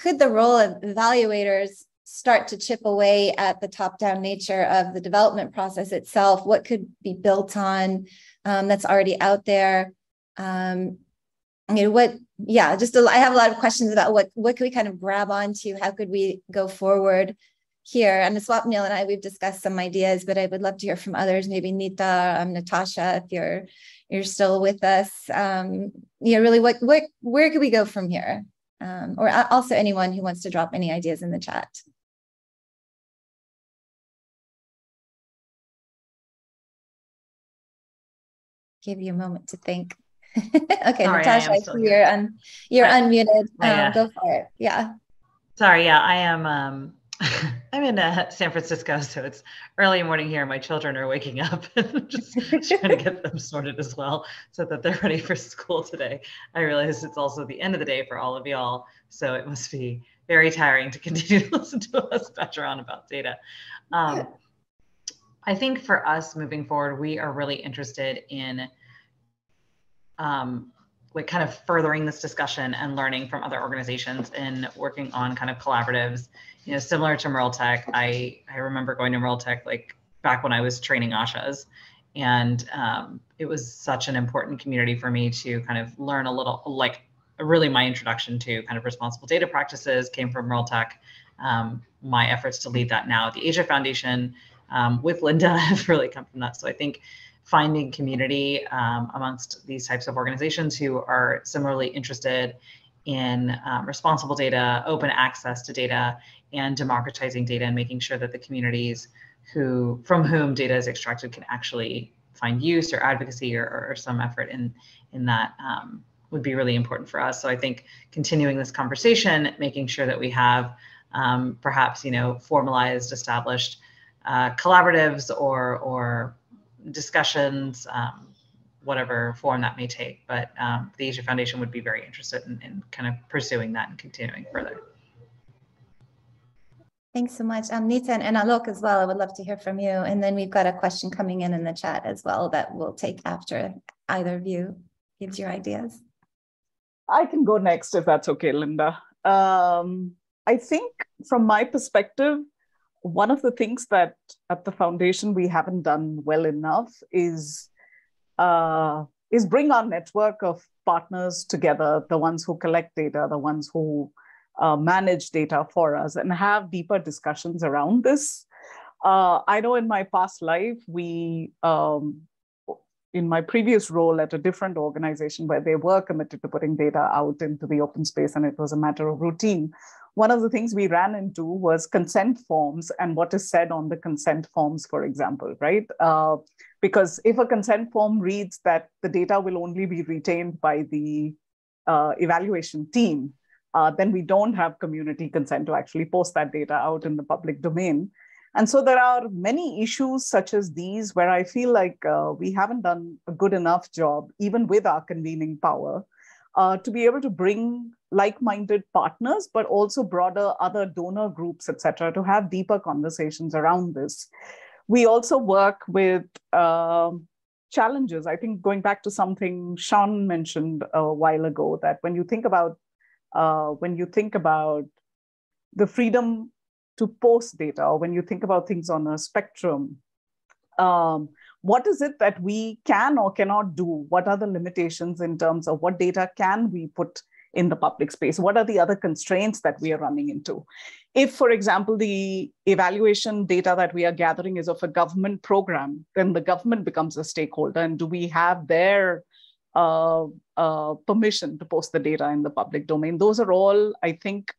the role of evaluators start to chip away at the top-down nature of the development process itself? What could be built on that's already out there? I have a lot of questions about what could we kind of grab onto? How could we go forward here? And Swapnil and I, we've discussed some ideas, but I would love to hear from others. Maybe Nita, Natasha, if you're still with us. Really, where could we go from here? Or also anyone who wants to drop any ideas in the chat. Give you a moment to think. Okay, Sorry, Natasha, I see you're unmuted. Go for it. Yeah. Sorry. Yeah, I am. I'm in San Francisco, so it's early morning here. My children are waking up, and just trying to get them sorted as well, so that they're ready for school today. I realize it's also the end of the day for all of y'all, so it must be very tiring to continue to listen to us badger on about data. I think for us moving forward, we are really interested in kind of furthering this discussion and learning from other organizations and working on kind of collaboratives, you know, similar to MERL Tech. I remember going to MERL Tech like back when I was training ASHAs, and it was such an important community for me to kind of learn a little, like really my introduction to kind of responsible data practices came from MERL Tech. My efforts to lead that now at the Asia Foundation with Linda have really come from that. So I think finding community amongst these types of organizations who are similarly interested in responsible data, open access to data, and democratizing data, and making sure that the communities from whom data is extracted can actually find use or advocacy or some effort in that would be really important for us. So I think continuing this conversation, making sure that we have perhaps, you know, formalized, established collaboratives or discussions, whatever form that may take. But the Asia Foundation would be very interested in kind of pursuing that and continuing further. Thanks so much. Nita and Alok as well, I would love to hear from you. And then we've got a question coming in the chat as well that we'll take after either of you gives your ideas. I can go next if that's okay, Linda. I think from my perspective, one of the things that at the foundation we haven't done well enough is bring our network of partners together, the ones who collect data, the ones who manage data for us, and have deeper discussions around this. I know in my past life, in my previous role at a different organization where they were committed to putting data out into the open space and it was a matter of routine, one of the things we ran into was consent forms and what is said on the consent forms, for example, right? Because if a consent form reads that the data will only be retained by the evaluation team, then we don't have community consent to actually post that data out in the public domain. And so there are many issues such as these where I feel like we haven't done a good enough job, even with our convening power, to be able to bring like-minded partners, but also broader other donor groups, et cetera, to have deeper conversations around this. We also work with challenges. I think going back to something Sean mentioned a while ago, that when you think about the freedom to post data, or when you think about things on a spectrum, what is it that we can or cannot do? What are the limitations in terms of what data can we put in the public space? What are the other constraints that we are running into? If, for example, the evaluation data that we are gathering is of a government program, then the government becomes a stakeholder. And do we have their permission to post the data in the public domain? Those are all, I think,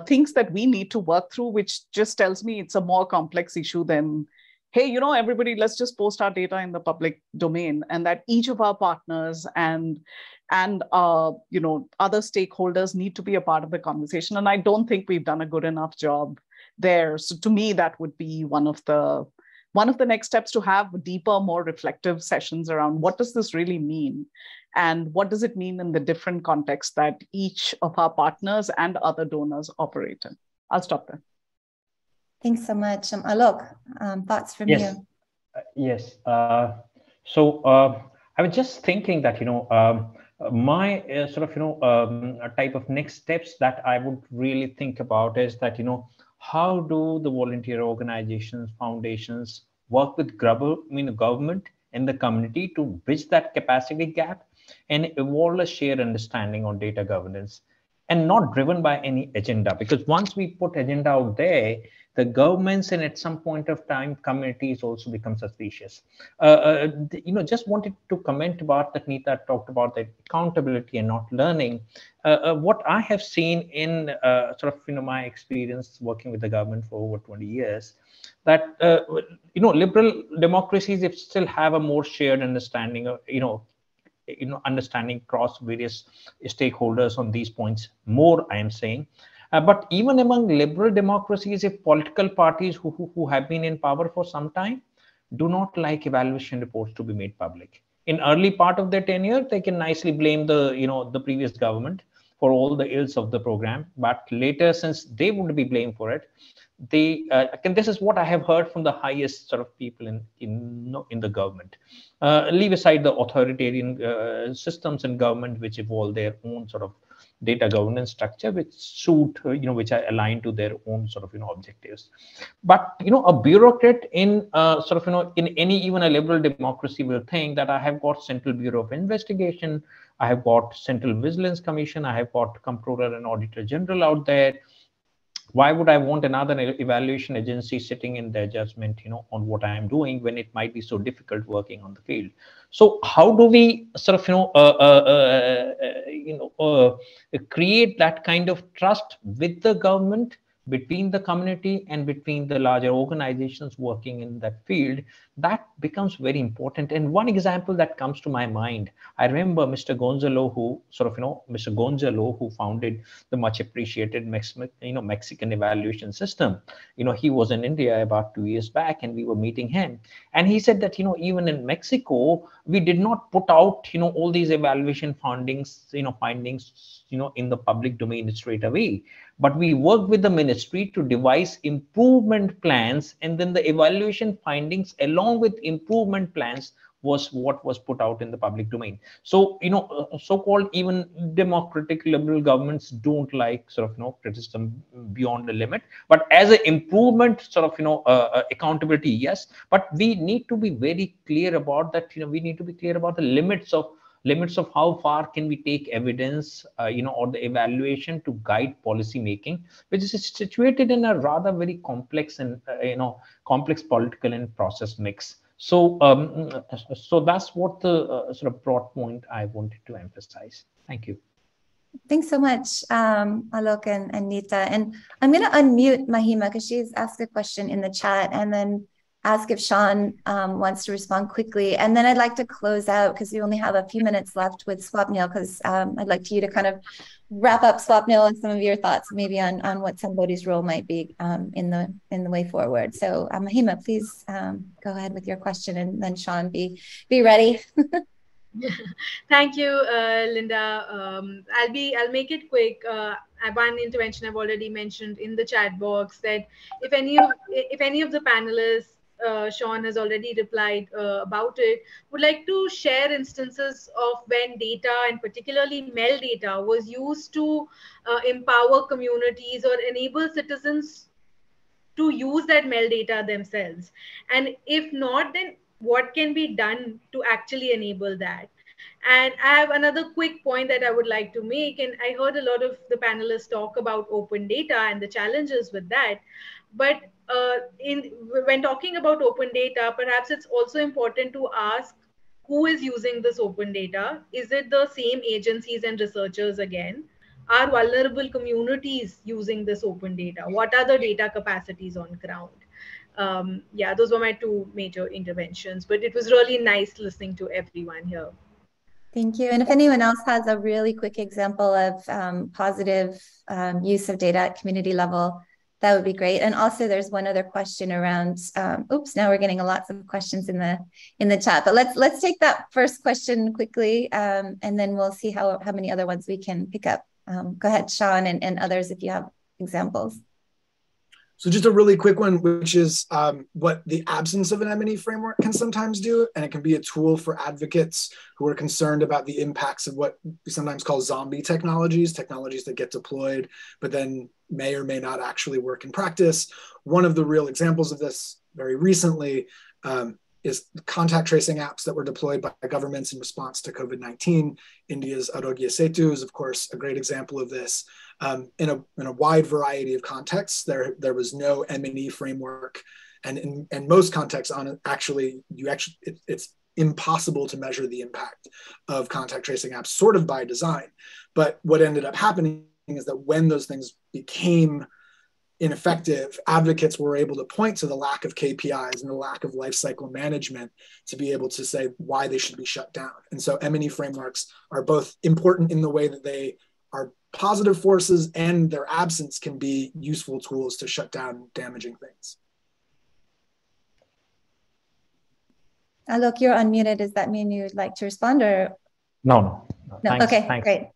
things that we need to work through, which just tells me it's a more complex issue than, hey, you know, everybody, let's just post our data in the public domain, and that each of our partners and you know, other stakeholders need to be a part of the conversation. And I don't think we've done a good enough job there. So to me, that would be one of the next steps, to have deeper, more reflective sessions around what does this really mean? And what does it mean in the different contexts that each of our partners and other donors operate in? I'll stop there. Thanks so much. Alok, thoughts from you? Yes. So I was just thinking that, you know, my sort of, you know, a type of next steps that I would really think about is that, you know, how do the volunteer organizations, foundations work with government and the community to bridge that capacity gap and evolve a shared understanding on data governance, and not driven by any agenda? Because once we put agenda out there, the governments and at some point of time, communities also become suspicious. You know, just wanted to comment about that. Nita talked about the accountability and not learning. What I have seen in sort of, you know, my experience working with the government for over 20 years, that, you know, liberal democracies, if still have a more shared understanding of, understanding across various stakeholders on these points more, I am saying. But even among liberal democracies, if political parties who have been in power for some time do not like evaluation reports to be made public, in early part of their tenure, they can nicely blame the previous government. for all the ills of the program. But later, since they would be blamed for it, they and this is what I have heard from the highest sort of people in the government. Leave aside the authoritarian systems in government which evolve their own sort of data governance structure, which suit which are aligned to their own sort of objectives. But a bureaucrat in sort of in any even a liberal democracy will think that I have got Central Bureau of Investigation, I have got Central Vigilance Commission, I have got Comptroller and Auditor General out there. Why would I want another evaluation agency sitting in their judgment, on what I am doing when it might be so difficult working on the field? So how do we sort of, create that kind of trust with the government, between the community and between the larger organizations working in that field? That becomes very important. And one example that comes to my mind, I remember Mr. Gonzalo, who founded the much appreciated Mexican evaluation system. He was in India about 2 years back, and we were meeting him, and he said that even in Mexico we did not put out all these evaluation findings in the public domain straight away, but we worked with the ministry to devise improvement plans, and then the evaluation findings along with improvement plans was what was put out in the public domain. So so-called even democratic liberal governments don't like sort of criticism beyond the limit, but as an improvement sort of accountability, yes, but we need to be very clear about that. We need to be clear about the limits of how far can we take evidence, or the evaluation to guide policy making, which is situated in a rather very complex and complex political and process mix. So, so that's what the sort of broad point I wanted to emphasize. Thank you. Thanks so much, Alok and Nita. And I'm going to unmute Mahima because she's asked a question in the chat, and then ask if Sean wants to respond quickly. And then I'd like to close out because we only have a few minutes left with Swapnil, because I'd like you to kind of wrap up, Swapnil, and some of your thoughts maybe on what Sambodhi's role might be in the way forward. So Mahima, please go ahead with your question, and then Sean, be ready. Thank you, Linda. I'll make it quick. One intervention I've already mentioned in the chat box, that if any of the panelists, Sean has already replied about it, would like to share instances of when data, and particularly MERL data, was used to empower communities or enable citizens to use that MERL data themselves. And if not, then what can be done to actually enable that? And I have another quick point that I would like to make. And I heard a lot of the panelists talk about open data and the challenges with that. But when talking about open data, perhaps it's also important to ask who is using this open data. Is it the same agencies and researchers again? Are vulnerable communities using this open data? What are the data capacities on ground? Yeah, those were my two major interventions, but it was really nice listening to everyone here. Thank you. And if anyone else has a really quick example of positive use of data at community level, that would be great. And also there's one other question around, oops, now we're getting lots of questions in the chat, but let's take that first question quickly, and then we'll see how many other ones we can pick up. Go ahead, Sean, and others, if you have examples. So just a really quick one, which is what the absence of an M&E framework can sometimes do. And it can be a tool for advocates who are concerned about the impacts of what we sometimes call zombie technologies that get deployed, but then may or may not actually work in practice. One of the real examples of this very recently is contact tracing apps that were deployed by governments in response to COVID-19. India's Arogya Setu is, of course, a great example of this. In a wide variety of contexts, there was no M&E framework, and in most contexts, it's impossible to measure the impact of contact tracing apps, sort of by design. But what ended up happening is that when those things became ineffective, advocates were able to point to the lack of KPIs and the lack of life cycle management to be able to say why they should be shut down. And so M&E frameworks are both important in the way that they are positive forces, and their absence can be useful tools to shut down damaging things. Alok, you're unmuted. Does that mean you'd like to respond, or? No. No. Thanks, okay, thanks. Great.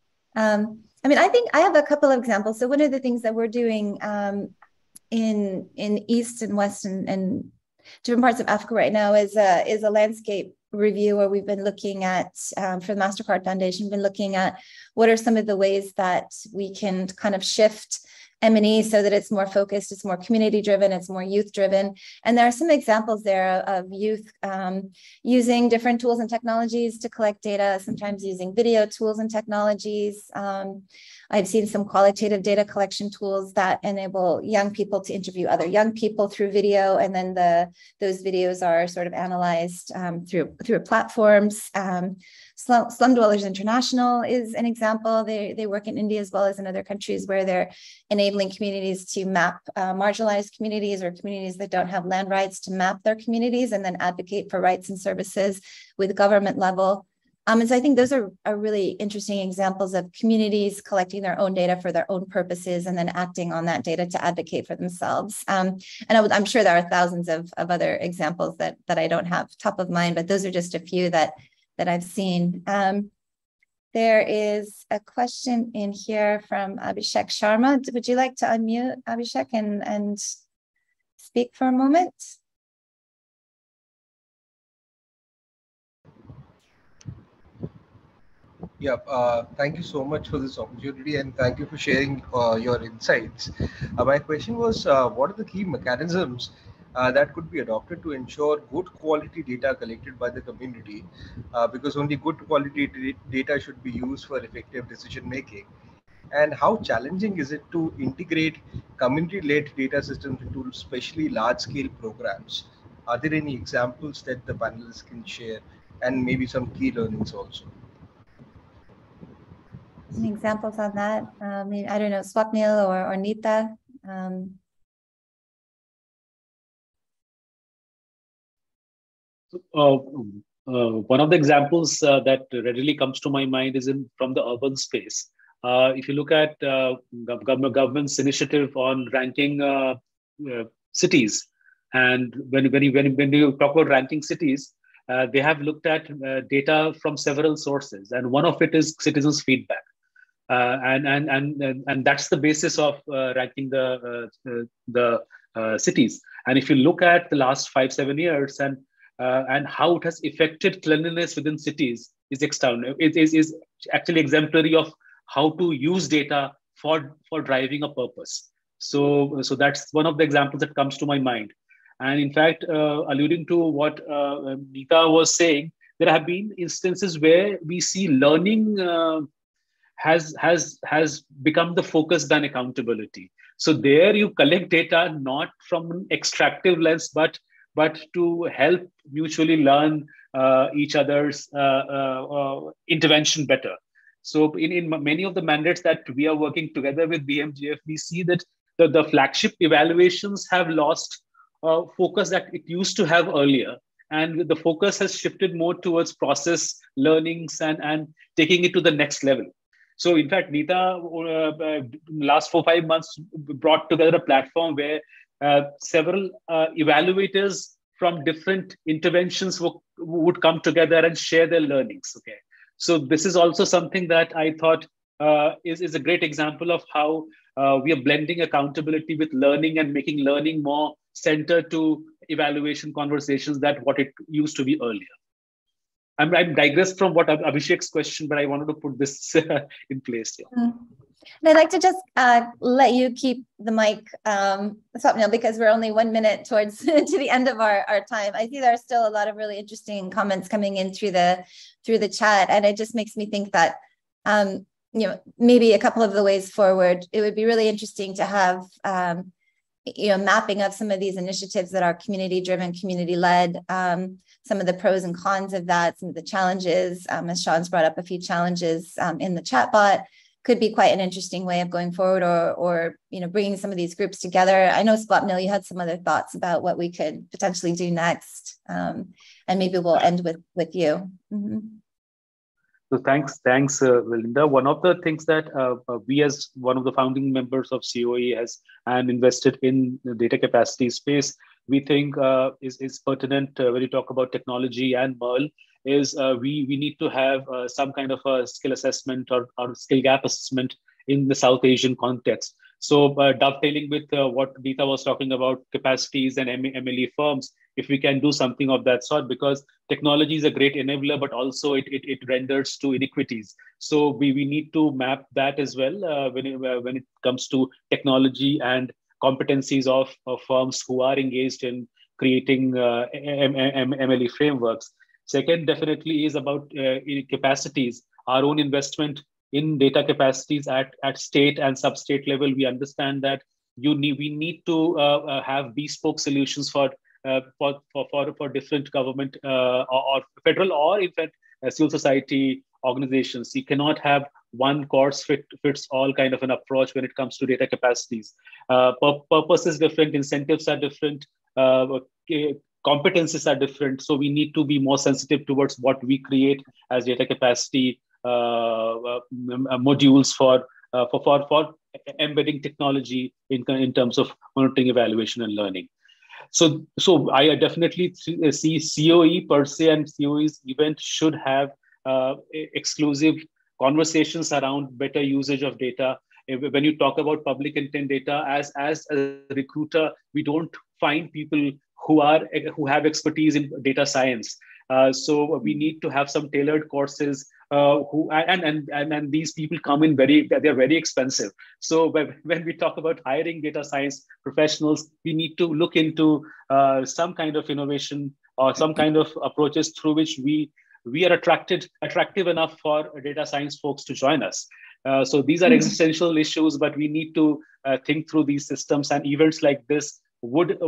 I mean, I think I have a couple of examples. So one of the things that we're doing in East and West and different parts of Africa right now is a landscape review where we've been looking at, for the MasterCard Foundation, we've been looking at what are some of the ways that we can kind of shift M&E so that it's more focused, it's more community driven, it's more youth driven. And there are some examples there of youth using different tools and technologies to collect data, sometimes using video tools and technologies. I've seen some qualitative data collection tools that enable young people to interview other young people through video, and then those videos are sort of analyzed through platforms. Slum Dwellers International is an example. They work in India as well as in other countries where they're enabling communities to map marginalized communities or communities that don't have land rights, to map their communities and then advocate for rights and services with government level. And so I think those are really interesting examples of communities collecting their own data for their own purposes and then acting on that data to advocate for themselves. And I'm sure there are thousands of other examples that I don't have top of mind, but those are just a few that I've seen. There is a question in here from Abhishek Sharma. Would you like to unmute, Abhishek, and speak for a moment? Yeah, thank you so much for this opportunity, and thank you for sharing your insights. My question was, what are the key mechanisms that could be adopted to ensure good quality data collected by the community, because only good quality data should be used for effective decision making? And how challenging is it to integrate community-led data systems into especially large-scale programs? Are there any examples that the panelists can share, and maybe some key learnings also? Any examples on that? I mean, I don't know, Swapnil or Nita. One of the examples that readily comes to my mind is from the urban space. If you look at government's initiative on ranking cities, and when you talk about ranking cities, they have looked at data from several sources, and one of it is citizens' feedback. And that's the basis of ranking the cities. And if you look at the last 5-7 years and how it has affected cleanliness within cities, is actually exemplary of how to use data for driving a purpose. So that's one of the examples that comes to my mind. And in fact, alluding to what Nita was saying, there have been instances where we see learning has become the focus than accountability. So there you collect data not from an extractive lens, but to help mutually learn each other's intervention better. So in many of the mandates that we are working together with BMGF, we see that the flagship evaluations have lost focus that it used to have earlier. And the focus has shifted more towards process learnings and taking it to the next level. So in fact, Nita, last 4-5 months, brought together a platform where several evaluators from different interventions would come together and share their learnings. Okay, so this is also something that I thought is a great example of how we are blending accountability with learning and making learning more centered to evaluation conversations than what it used to be earlier. I'm digressed from what Abhishek's question, but I wanted to put this in place here. And I'd like to just let you keep the mic, Swapnil, because we're only 1 minute towards to the end of our time. I see there are still a lot of really interesting comments coming in through the chat, and it just makes me think that maybe a couple of the ways forward, it would be really interesting to have mapping of some of these initiatives that are community-driven, community-led, some of the pros and cons of that, some of the challenges, as Sean's brought up a few challenges in the chatbot, could be quite an interesting way of going forward, or bringing some of these groups together. I know, Swapnil, you had some other thoughts about what we could potentially do next, and maybe we'll end with you. Mm-hmm. So thanks, Melinda. One of the things that we, as one of the founding members of COE, and invested in the data capacity space, we think is pertinent when you talk about technology and MERL, is we need to have some kind of a skill assessment or skill gap assessment in the South Asian context. So dovetailing with what Deeta was talking about, capacities and MLE firms, if we can do something of that sort, because technology is a great enabler, but also it renders to inequities. So we need to map that as well when it comes to technology and competencies of firms who are engaged in creating MLE frameworks. Second, definitely is about capacities, our own investment in data capacities at state and sub-state level. We understand that we need to have bespoke solutions for different government or federal or in fact civil society organizations. You cannot have one course fits all kind of an approach when it comes to data capacities. Purpose is different, incentives are different, competencies are different. So we need to be more sensitive towards what we create as data capacity modules for embedding technology in terms of monitoring, evaluation, and learning. So I definitely see COE per se and COE's event should have exclusive conversations around better usage of data. When you talk about public intent data, as a recruiter, we don't find people who have expertise in data science. So we need to have some tailored courses and these people come in they're very expensive. So when we talk about hiring data science professionals, we need to look into some kind of innovation or some kind of approaches through which we are attractive enough for data science folks to join us. So these are existential issues, but we need to think through these systems, and events like this would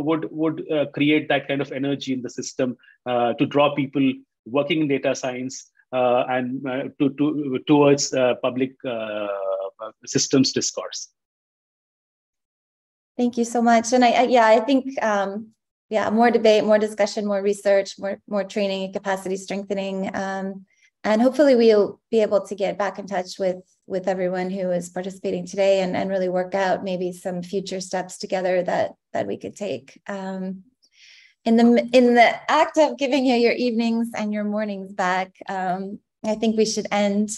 create that kind of energy in the system to draw people working in data science and towards public systems discourse. Thank you so much. And I think more debate, more discussion, more research, more training and capacity strengthening. And hopefully we'll be able to get back in touch with everyone who is participating today and really work out maybe some future steps together that we could take. In the act of giving you your evenings and your mornings back, I think we should end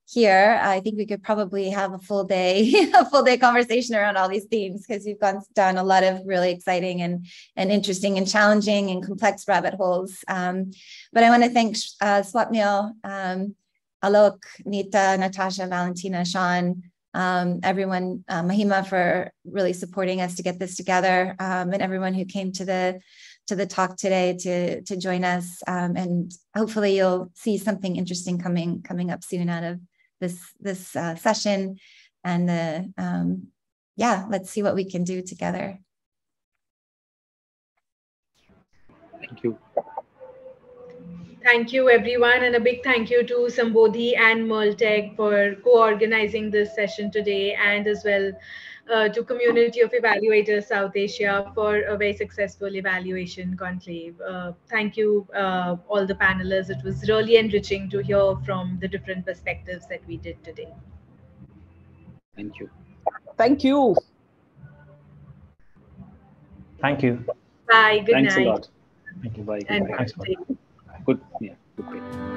here. I think we could probably have a full day conversation around all these themes, because you've gone down a lot of really exciting and interesting and challenging and complex rabbit holes. But I want to thank Swapnil, Alok, Nita, Natasha, Valentina, Sean, everyone, Mahima for really supporting us to get this together, and everyone who came to the talk today to join us. And hopefully you'll see something interesting coming up soon out of this session. And let's see what we can do together. Thank you. Thank you, everyone, and a big thank you to Sambodhi and MERL Tech for co-organizing this session today, and as well to Community of Evaluators South Asia for a very successful evaluation conclave. Thank you, all the panelists. It was really enriching to hear from the different perspectives that we did today. Thank you. Thank you. Thank you. Bye. Good night. Thanks a lot. Thank you. Bye. Good night. Thanks. Good. Yeah. Good day.